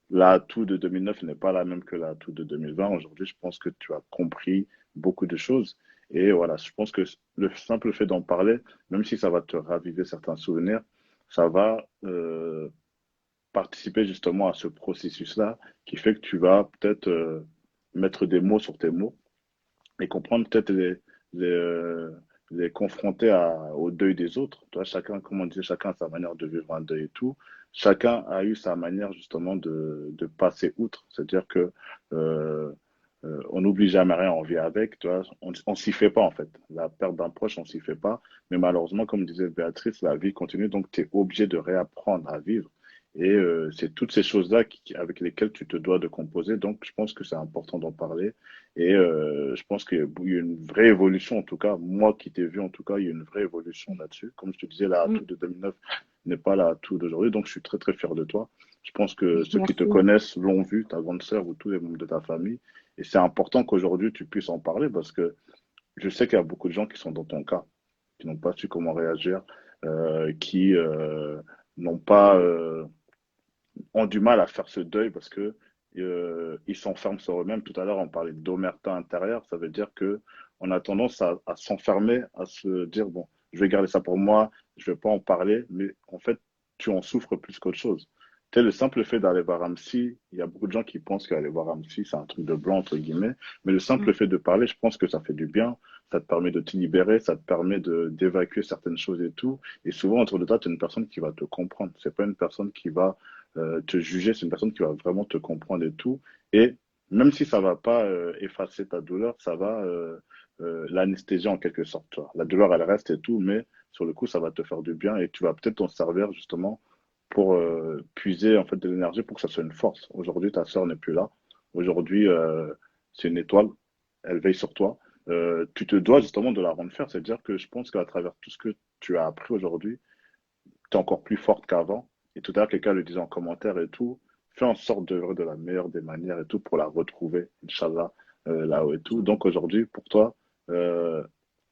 l'atout de 2009 n'est pas la même que l'atout de 2020. Aujourd'hui, je pense que tu as compris beaucoup de choses. Et voilà, je pense que le simple fait d'en parler, même si ça va te raviver certains souvenirs, ça va participer justement à ce processus-là qui fait que tu vas peut-être mettre des mots sur tes mots et comprendre peut-être les, euh, les confronter au deuil des autres. Toi, chacun, comme on disait, chacun a sa manière de vivre un deuil et tout. Chacun a eu sa manière justement de passer outre. C'est-à-dire que on n'oublie jamais rien, on vit avec, tu vois, on s'y fait pas en fait. La perte d'un proche, on s'y fait pas. Mais malheureusement, comme disait Béatrice, la vie continue, donc tu es obligé de réapprendre à vivre. Et c'est toutes ces choses-là avec lesquelles tu te dois de composer. Donc, je pense que c'est important d'en parler. Et je pense qu'il y a eu une vraie évolution, en tout cas, moi qui t'ai vu, en tout cas, il y a eu une vraie évolution là-dessus. Comme je te disais, la Mm. atout de 2009 n'est pas la atout d'aujourd'hui, donc je suis très très fier de toi. Je pense que ceux qui te Merci. connaissent l'ont vu, ta grande sœur ou tous les membres de ta famille. Et c'est important qu'aujourd'hui tu puisses en parler parce que je sais qu'il y a beaucoup de gens qui sont dans ton cas, qui n'ont pas su comment réagir, qui n'ont pas ont du mal à faire ce deuil parce que ils s'enferment sur eux-mêmes. Tout à l'heure, on parlait d'omerta intérieure. Ça veut dire que on a tendance à s'enfermer, à se dire bon, je vais garder ça pour moi, je vais pas en parler, mais en fait, tu en souffres plus qu'autre chose. Tu sais, le simple fait d'aller voir un psy, il y a beaucoup de gens qui pensent qu'aller voir un psy, c'est un truc de blanc, entre guillemets, mais le Mm. simple fait de parler, je pense que ça fait du bien, ça te permet de te libérer, ça te permet d'évacuer certaines choses et tout. Et souvent, autour de toi, tu es une personne qui va te comprendre. C'est pas une personne qui va te juger, c'est une personne qui va vraiment te comprendre et tout. Et même si ça va pas effacer ta douleur, ça va l'anesthésier en quelque sorte. Tu vois. La douleur, elle reste et tout, mais sur le coup, ça va te faire du bien et tu vas peut-être t'en servir justement pour puiser en fait de l'énergie pour que ça soit une force. Aujourd'hui, ta sœur n'est plus là. Aujourd'hui, c'est une étoile. Elle veille sur toi. Tu te dois justement de la rendre fière. C'est-à-dire que je pense qu'à travers tout ce que tu as appris aujourd'hui, tu es encore plus forte qu'avant. Et tout à l'heure, quelqu'un le disait en commentaire et tout, fais en sorte d'œuvrer de la meilleure des manières et tout pour la retrouver, Inch'Allah, là-haut et tout. Donc aujourd'hui, pour toi, euh,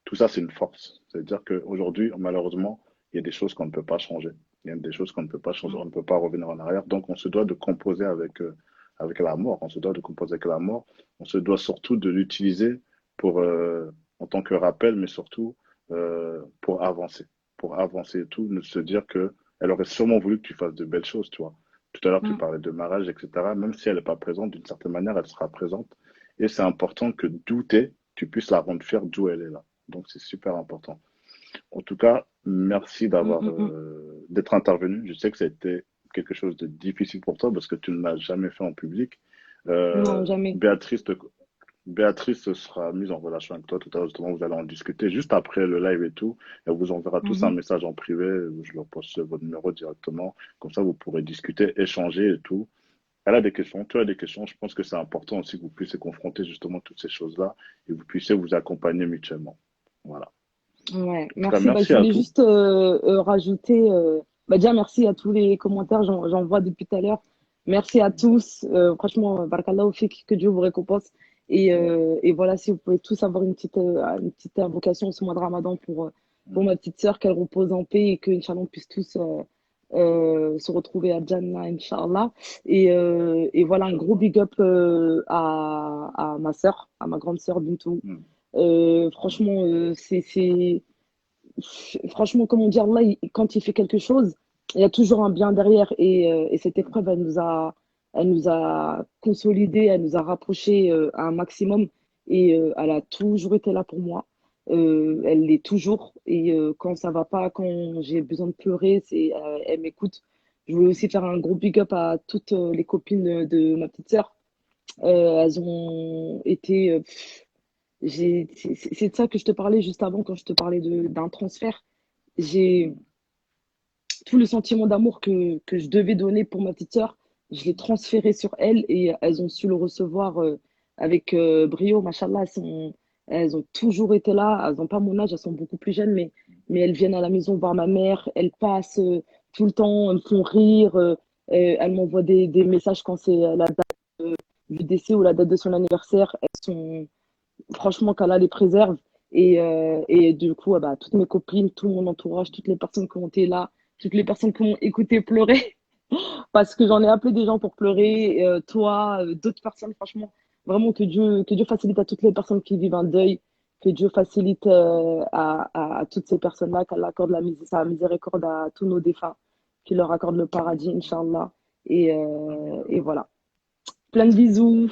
tout ça, c'est une force. C'est-à-dire qu'aujourd'hui, malheureusement, il y a des choses qu'on ne peut pas changer. Il y a des choses qu'on ne peut pas changer, Mm. on ne peut pas revenir en arrière. Donc on se doit de composer avec la mort. On se doit de composer avec la mort. On se doit surtout de l'utiliser pour, en tant que rappel, mais surtout pour avancer et tout, de se dire que elle aurait sûrement voulu que tu fasses de belles choses, tu vois. Tout à l'heure, tu Mm. parlais de mariage, etc. Même si elle n'est pas présente, d'une certaine manière, elle sera présente. Et c'est important que d'où tu es, tu puisses la rendre fière d'où elle est là. Donc, c'est super important. En tout cas, merci d'être intervenu. Je sais que c'était quelque chose de difficile pour toi parce que tu ne l'as jamais fait en public. Non, jamais. Béatrice Béatrice sera mise en relation avec toi tout à l'heure, justement, vous allez en discuter juste après le live et tout. Elle vous enverra tous un Mhm. message en privé, je leur poste votre numéro directement. Comme ça, vous pourrez discuter, échanger et tout. Elle a des questions, tu as des questions. Je pense que c'est important aussi que vous puissiez confronter justement toutes ces choses-là et vous puissiez vous accompagner mutuellement. Voilà. Ouais, En tout cas, merci. Bah, merci je à voulais tous. juste rajouter, bah, déjà merci à tous les commentaires, j'en vois depuis tout à l'heure. Merci à tous. Franchement, barakallahu fik, que Dieu vous récompense. Et voilà, si vous pouvez tous avoir une petite invocation ce mois de Ramadan pour ma petite sœur, qu'elle repose en paix et que, Inch'Allah, on puisse tous se retrouver à Jannah, Inch'Allah. Et voilà, un gros big up à ma sœur, à ma grande sœur Bintou. Franchement, franchement, comment dire, là, quand il fait quelque chose, il y a toujours un bien derrière. Et cette épreuve, elle nous a consolidés, elle nous a rapprochés à un maximum. Elle a toujours été là pour moi. Elle l'est toujours. Quand ça va pas, quand j'ai besoin de pleurer, elle m'écoute. Je voulais aussi faire un gros big up à toutes les copines de ma petite sœur. Elles ont été c'est de ça que je te parlais juste avant quand je te parlais d'un transfert. J'ai tout le sentiment d'amour que je devais donner pour ma petite sœur, je l'ai transféré sur elles et elles ont su le recevoir avec brio. Machallah, elles ont toujours été là. Elles n'ont pas mon âge, elles sont beaucoup plus jeunes, mais elles viennent à la maison voir ma mère. Elles passent tout le temps, elles me font rire. Elles m'envoient des messages quand c'est la date du décès ou la date de son anniversaire. Elles sont franchement, qu'Allah les préserve. Et du coup, bah, toutes mes copines, tout mon entourage, toutes les personnes qui ont été là, toutes les personnes qui m'ont écouté pleurer, parce que j'en ai appelé des gens pour pleurer, toi, d'autres personnes, franchement, vraiment que Dieu facilite à toutes les personnes qui vivent un deuil, que Dieu facilite à toutes ces personnes-là, qu'Allah accorde sa miséricorde à tous nos défunts, qu'il leur accorde le paradis, Inch'Allah. Et voilà. Plein de bisous.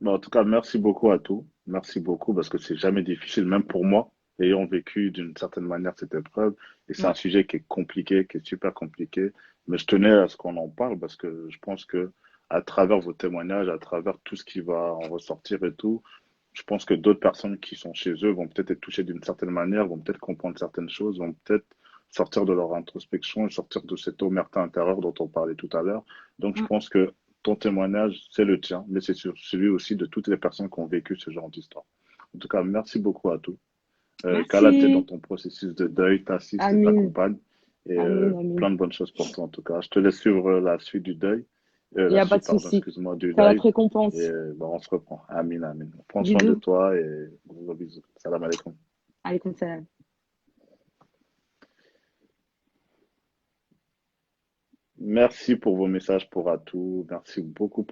Bon, en tout cas, merci beaucoup à tous. Merci beaucoup parce que c'est jamais difficile, même pour moi, ayant vécu d'une certaine manière cette épreuve. Et c'est un Ouais. sujet qui est compliqué, qui est super compliqué. Mais je tenais à ce qu'on en parle parce que je pense que à travers vos témoignages, à travers tout ce qui va en ressortir et tout, je pense que d'autres personnes qui sont chez eux vont peut-être être touchées d'une certaine manière, vont peut-être comprendre certaines choses, vont peut-être sortir de leur introspection et sortir de cette omerta intérieure dont on parlait tout à l'heure. Donc, je Mm. pense que ton témoignage, c'est le tien, mais c'est celui aussi de toutes les personnes qui ont vécu ce genre d'histoire. En tout cas, merci beaucoup à tous. Kala, tu es dans Merci. ton processus de deuil, t'assistes et Amin. t'accompagnes. Et Amin, amin. plein de bonnes choses pour toi, en tout cas. Je te laisse suivre la suite du deuil. Il n'y La a pas suite, de pardon, souci. excuse-moi, du T'as live. notre Et récompense. bah, on se reprend. Amin, amin. Prends soin de Bisous. toi et gros bisous. Salam alaikum. Alaykoum salam. Merci pour vos messages pour Atou. Merci beaucoup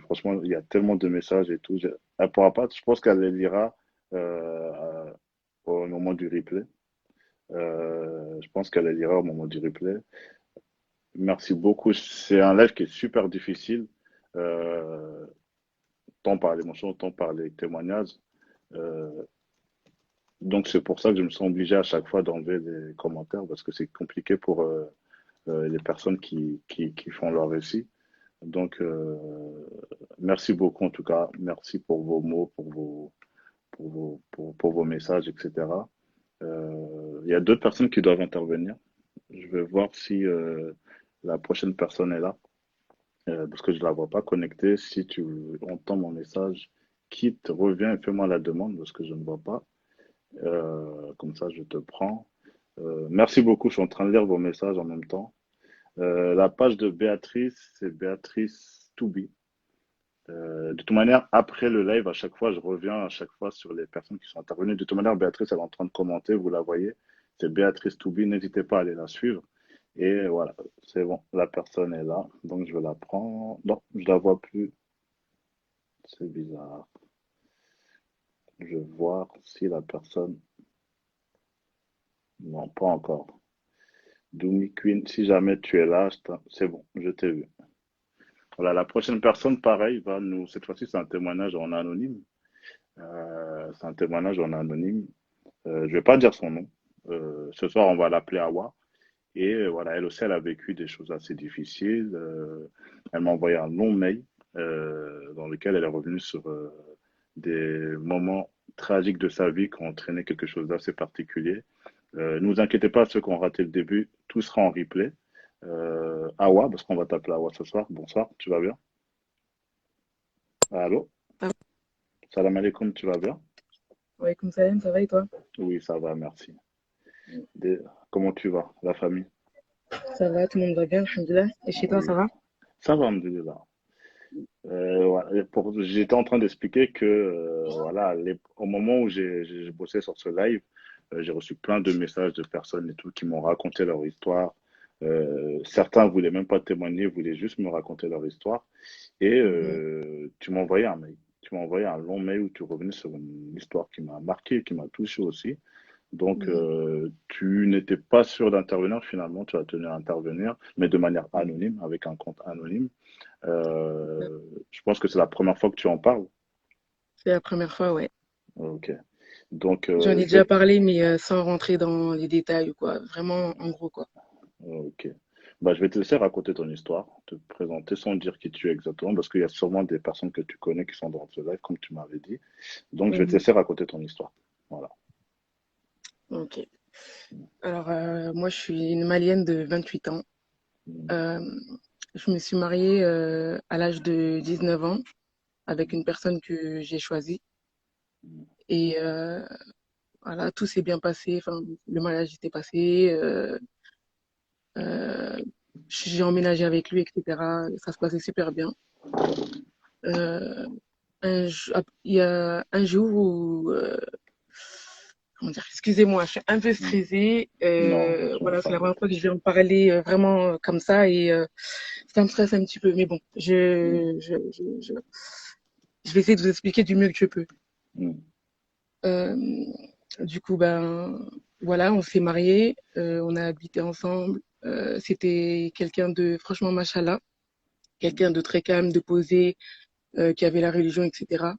franchement, il y a tellement de messages et tout. Elle pourra pas, je pense qu'elle les lira au moment du replay. Je pense qu'elle les lira au moment du replay. Merci beaucoup. C'est un live qui est super difficile, euh, tant par l'émotion, tant par les témoignages. Euh, donc c'est pour ça que je me sens obligé à chaque fois d'enlever les commentaires parce que c'est compliqué pour les personnes qui font leur récit. Donc, merci beaucoup en tout cas. Merci pour vos mots, pour vos messages, etc. Il y a d'autres personnes qui doivent intervenir. Je vais voir si la prochaine personne est là, parce que je ne la vois pas connectée. Si tu entends mon message, quitte, reviens et fais-moi la demande, parce que je ne vois pas. Comme ça, je te prends. Merci beaucoup. Je suis en train de lire vos messages en même temps. La page de Béatrice, c'est Béatrice Toubi. De toute manière, après le live, à chaque fois, je reviens à chaque fois sur les personnes qui sont intervenues. De toute manière, Béatrice, elle est en train de commenter, vous la voyez. C'est Béatrice Toubi, n'hésitez pas à aller la suivre. Et voilà, c'est bon, la personne est là. Donc, je vais la prendre. Non, je la vois plus. C'est bizarre. Je vais voir si la personne. Non, pas encore. Doomy Queen, si jamais tu es là, c'est bon, je t'ai vu. Voilà, la prochaine personne, pareil, cette fois-ci, c'est un témoignage en anonyme. C'est un témoignage en anonyme. Je vais pas dire son nom. Ce soir, on va l'appeler Awa. Et voilà, elle aussi, elle a vécu des choses assez difficiles. Elle m'a envoyé un long mail dans lequel elle est revenue sur des moments tragiques de sa vie qui ont entraîné quelque chose d'assez particulier. Ne vous inquiétez pas, ceux qui ont raté le début, tout sera en replay. Awa, parce qu'on va t'appeler Awa ce soir. Bonsoir, tu vas bien? Allô? Ça va? Salam alaikum, tu vas bien? Ouais, comme ça va et toi? Oui, ça va, merci. Des- Comment tu vas, la famille? Ça va, tout le monde va bien, alhamdoulilah. Et chez toi, Oui, ça va? ça va, alhamdoulilah. Voilà, j'étais en train d'expliquer que voilà, au moment où j'ai bossé sur ce live, j'ai reçu plein de messages de personnes et tout qui m'ont raconté leur histoire. Certains voulaient même pas témoigner, voulaient juste me raconter leur histoire. Et Mhm, tu m'as envoyé un mail. Tu m'as envoyé un long mail où tu revenais sur une histoire qui m'a marqué, qui m'a touché aussi. Donc, mhm, tu n'étais pas sûr d'intervenir, finalement, tu as tenu à intervenir, mais de manière mhm. anonyme, avec un compte anonyme. Ouais. Je pense que c'est la première fois que tu en parles. C'est la première fois, ouais. Ok. Donc, J'en ai je vais. déjà parlé, mais sans rentrer dans les détails ou quoi. Vraiment, en gros, quoi. Ok. Bah, je vais te laisser raconter ton histoire, te présenter sans dire qui tu es exactement, parce qu'il y a sûrement des personnes que tu connais qui sont dans ce live, comme tu m'avais dit. Donc, je vais te Mhm, laisser raconter ton histoire. Voilà. ok. Alors, moi, je suis une Malienne de 28 ans. Mm, Euh, je me suis mariée à l'âge de 19 ans avec une personne que j'ai choisie. mm, Et voilà, tout s'est bien passé. Enfin, le mariage était passé. Euh, j'ai emménagé avec lui, etc. Ça se passait super bien. Euh, il y a un jour où, comment dire, excusez-moi, je suis un peu mm. stressée. Non, je m'en Voilà, c'est la parle. première fois que je vais en parler vraiment comme ça et ça me stresse un petit peu. Mais bon, Mm, je vais essayer de vous expliquer du mieux que je peux. mm, Euh, du coup, ben voilà, on s'est mariés, on a habité ensemble. C'était quelqu'un de franchement machallah, quelqu'un mm, de très calme, de posé, qui avait la religion, etc.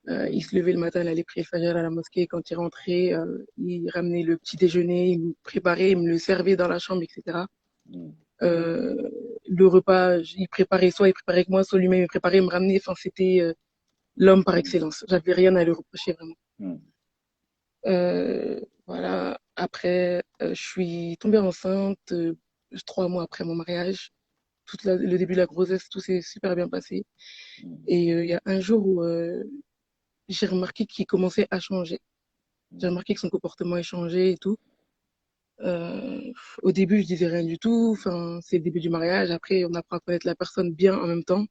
Il mm, se levait le matin, il allait prier le Fajr à la mosquée. Quand il rentrait, il ramenait le petit déjeuner, il me préparait, il me le servait dans la chambre, etc. mm, Euh, le repas, il préparait soit il préparait avec moi, soit lui-même il préparait, il me ramenait. Enfin, c'était l'homme par mm, excellence. J'avais rien à lui reprocher vraiment. mm, Voilà. Après, je suis tombée enceinte 3 mois après mon mariage. Le début de la grossesse, tout s'est super bien passé. mm, Et il y a un jour où j'ai remarqué qu'il commençait à changer. J'ai mm, remarqué que son comportement a changé et tout. Au début, je disais rien du tout. Enfin, c'est le début du mariage. Après, on apprend à connaître la personne bien en même temps.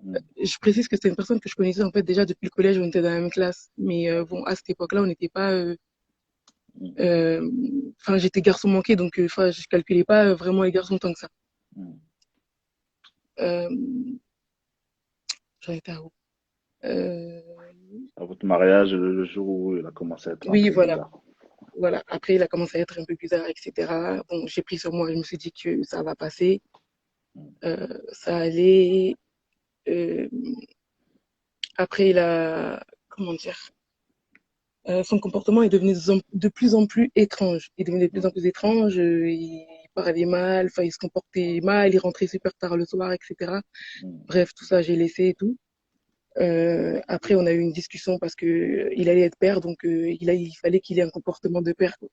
mm, Je précise que c'était une personne que je connaissais en fait déjà depuis le collège. On était dans la même classe. Mais bon, à cette époque-là, on n'était pas. mm, Euh, Enfin, j'étais garçon manqué, donc enfin, je calculais pas vraiment les garçons tant que ça. mm. Euh, J'en étais à où? Euh, À votre mariage, le jour où il a commencé à être un oui, peu voilà. bizarre. Voilà. Après, il a commencé à être un peu bizarre, etc. Bon, j'ai pris sur moi. Je me suis dit que ça va passer. Mm, Ça allait. Euh, Après, il a, comment dire, son comportement est devenu de plus en plus étrange. Il devenait de plus en mm, plus étrange. Il parlait mal, enfin, il se comportait mal, il rentrait super tard le soir, etc. mm, Bref, tout ça, j'ai laissé et tout. Après, on a eu une discussion parce que il allait être père, donc il fallait qu'il ait un comportement de père, quoi.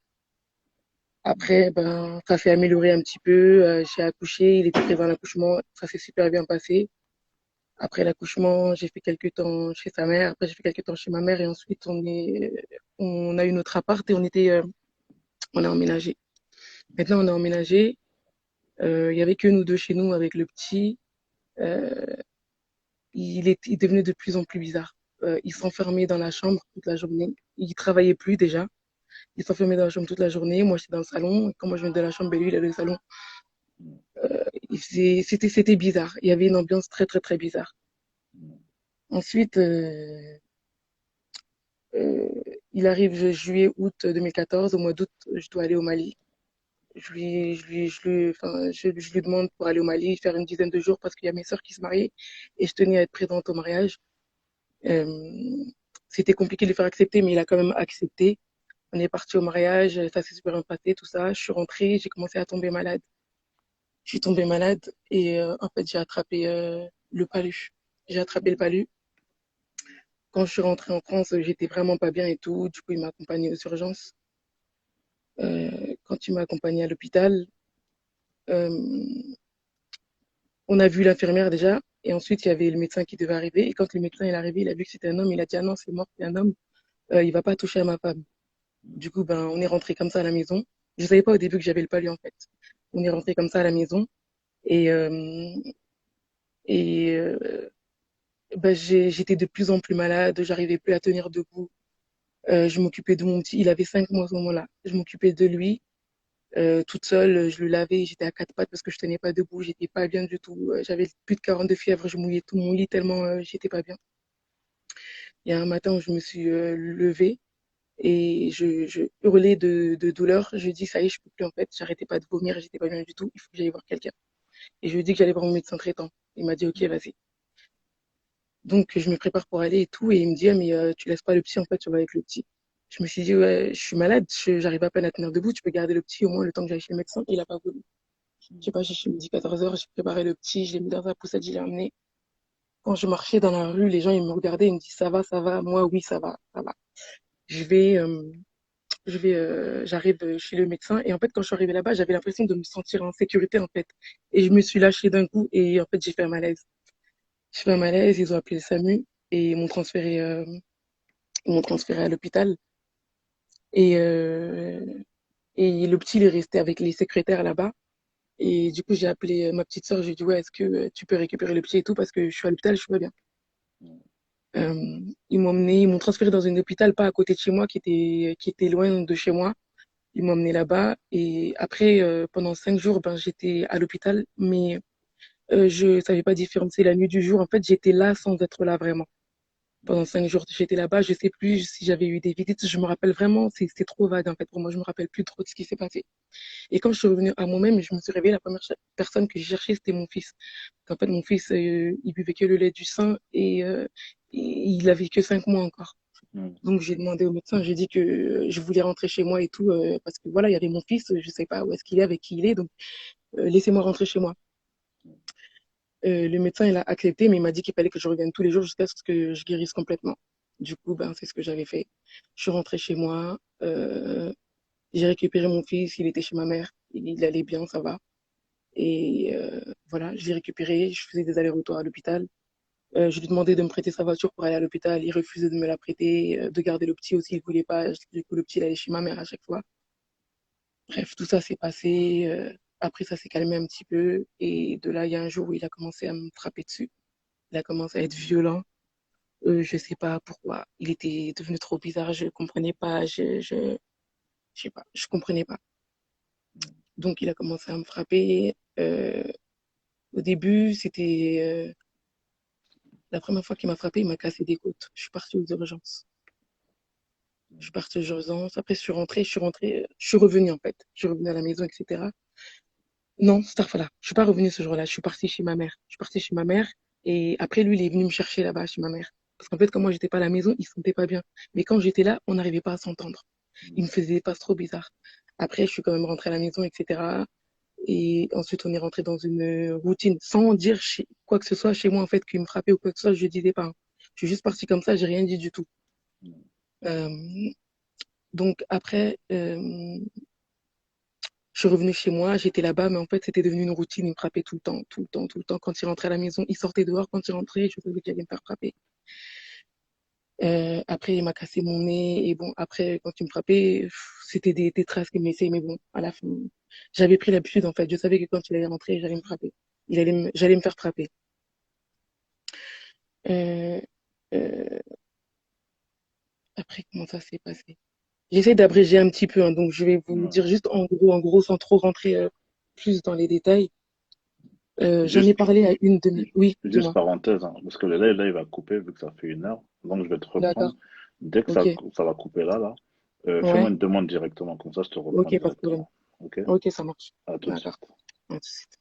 mm, Après, ben, ça s'est amélioré un petit peu. J'ai accouché, il était présent à l'accouchement, ça s'est super bien passé. Après l'accouchement, j'ai fait quelques temps chez sa mère. Après, j'ai fait quelques temps chez ma mère et ensuite on a eu notre appart et on a emménagé. Maintenant, on a emménagé. Il y avait que nous deux chez nous avec le petit. Euh, il devenait de plus en plus bizarre. Il s'enfermait dans la chambre toute la journée. Il travaillait plus déjà. Il s'enfermait dans la chambre toute la journée. Moi, j'étais dans le salon. Et quand moi, je venais de la chambre, ben, lui, il allait au salon. mm, C'était bizarre. Il y avait une ambiance très, très, très bizarre. mm, Ensuite, Euh, il arrive juillet, août 2014. Au mois d'août, je dois aller au Mali. Je lui demande pour aller au Mali, faire une dizaine de jours parce qu'il y a mes sœurs qui se mariaient et je tenais à être présente au mariage. Euh, C'était compliqué de le faire accepter, mais il a quand même accepté. On est parti au mariage, ça s'est super bien passé, tout ça. Je suis rentrée, j'ai commencé à tomber malade. Je suis tombée malade et en fait, j'ai attrapé le palu. J'ai attrapé le palu. Quand je suis rentrée en France, j'étais vraiment pas bien et tout. Du coup, il m'a accompagnée aux urgences. Quand il m'a accompagnée à l'hôpital, euh, on a vu l'infirmière déjà. Et ensuite, il y avait le médecin qui devait arriver. Et quand le médecin est arrivé, il a vu que c'était un homme. Il a dit, ah non, c'est mort, c'est un homme. Il va pas toucher à ma femme. Du coup, ben, on est rentré comme ça à la maison. Je savais pas au début que j'avais le palu, en fait. On est rentré comme ça à la maison. Et, et ben, j'étais de plus en plus malade. J'arrivais plus à tenir debout. Je m'occupais de mon petit. Il avait 5 mois à ce moment-là. Je m'occupais de lui. Toute seule, je le lavais, j'étais à quatre pattes parce que je tenais pas debout, j'étais pas bien du tout. J'avais plus de 40 de fièvre, je mouillais tout mon lit tellement j'étais pas bien. Il y a un matin où je me suis levée et je hurlais de douleur. Je dis ça y est, je peux plus en fait. J'arrêtais pas de vomir, j'étais pas bien du tout. Il faut que j'aille voir quelqu'un. Et je lui ai dit que j'allais voir mon médecin traitant. Il m'a dit ok, vas-y. Donc je me prépare pour aller et tout et il me dit ah, mais tu laisses pas le petit en fait, tu vas avec le petit. Je me suis dit ouais, je suis malade, j'arrive à peine à tenir debout. Tu peux garder le petit au moins le temps que j'aille chez le médecin. Il a pas voulu. Je sais pas, j'ai midi 14h, j'ai préparé le petit, je l'ai mis dans un poussette, je l'ai emmené. Quand je marchais dans la rue, les gens, ils me regardaient, ils me disent, ça va, ça va. Moi, oui, ça va, ça va. Je vais, euh, j'arrive chez le médecin. Et en fait, quand je suis arrivée là-bas, j'avais l'impression de me sentir en sécurité, en fait. Et je me suis lâchée d'un coup et en fait, j'ai fait un malaise. J'ai fait un malaise, ils ont appelé le SAMU et ils m'ont transféré à l'hôpital. Et, euh, et le petit, il est resté avec les secrétaires là-bas. Et du coup, j'ai appelé ma petite sœur, j'ai dit, ouais, est-ce que tu peux récupérer le petit et tout parce que je suis à l'hôpital, je suis pas bien. Ils m'ont transféré dans un hôpital pas à côté de chez moi, qui était loin de chez moi. Ils m'ont emmené là-bas et après, pendant 5 jours, ben, j'étais à l'hôpital, mais je savais pas différencier la nuit du jour. En fait, j'étais là sans être là vraiment. Pendant 5 jours, j'étais là-bas. Je sais plus si j'avais eu des visites. Je me rappelle vraiment, c'est trop vague en fait pour moi. Je me rappelle plus trop de ce qui s'est passé. Et quand je suis revenue à moi-même, je me suis réveillée, la première personne que j'ai cherchée, c'était mon fils. En fait, mon fils, il buvait que le lait du sein et il avait que 5 mois encore. Mm. Donc, j'ai demandé au médecin, j'ai dit que je voulais rentrer chez moi et tout, parce que voilà, il y avait mon fils, je sais pas où est-ce qu'il est, avec qui il est, donc laissez-moi rentrer chez moi. Le médecin, il a accepté, mais il m'a dit qu'il fallait que je revienne tous les jours jusqu'à ce que je guérisse complètement. Du coup, ben, c'est ce que j'avais fait. Je suis rentrée chez moi, j'ai récupéré mon fils, il était chez ma mère, il allait bien, ça va. Et voilà, je l'ai récupéré, je faisais des allers-retours à l'hôpital. Je lui demandais de me prêter sa voiture pour aller à l'hôpital. Il refusait de me la prêter, de garder le petit aussi, il voulait pas. Du coup, le petit, il allait chez ma mère à chaque fois. Bref, tout ça s'est passé. Après, ça s'est calmé un petit peu. Et de là, il y a un jour où il a commencé à me frapper dessus. Il a commencé à être violent. Je sais pas pourquoi. Il était devenu trop bizarre. Je comprenais pas. Je sais pas. Je comprenais pas. Donc, il a commencé à me frapper. Au début, c'était la première fois qu'il m'a frappé, il m'a cassé des côtes. Je suis partie aux urgences. Je suis partie aux urgences. Après, je suis revenue en fait. Je suis revenue à la maison, etc. Non, Starfala. Je suis pas revenue ce jour-là. Je suis partie chez ma mère. Je suis partie chez ma mère. Et après, lui, il est venu me chercher là-bas chez ma mère. Parce qu'en fait, quand moi, j'étais pas à la maison, il se sentait pas bien. Mais quand j'étais là, on n'arrivait pas à s'entendre. Il me faisait des passes trop bizarres. Après, je suis quand même rentrée à la maison, etc. Et ensuite, on est rentré dans une routine sans dire quoi que ce soit chez moi, en fait, qu'il me frappait ou quoi que ce soit, je disais pas. Je suis juste partie comme ça, j'ai rien dit du tout. Euh, donc après, je suis revenue chez moi, j'étais là-bas, mais en fait, c'était devenu une routine. Il me frappait tout le temps, tout le temps, tout le temps. Quand il rentrait à la maison, il sortait dehors. Quand il rentrait, je savais qu'il allait me faire frapper. Après, il m'a cassé mon nez. Et bon, après, quand il me frappait, c'était des traces qu'il me laissait. Mais bon, à la fin, j'avais pris l'habitude, en fait. Je savais que quand il allait rentrer, j'allais me frapper. J'allais me faire frapper. Euh, euh, Après, comment ça s'est passé? J'essaie d'abréger un petit peu, hein, donc je vais vous Ouais. dire juste en gros, sans trop rentrer plus dans les détails. J'en ai Juste, parlé à une de mes... Oui, juste dis-moi. parenthèse, hein, parce que là, il va couper vu que ça fait 1 heure. Donc, je vais te reprendre. D'accord. Dès que Ok. ça va couper là, fais-moi Ouais. une demande directement. Comme ça, je te reprends Ok, pas de problème. directement. OK? Ok, ça marche. À tout de D'accord. suite. À tout de suite.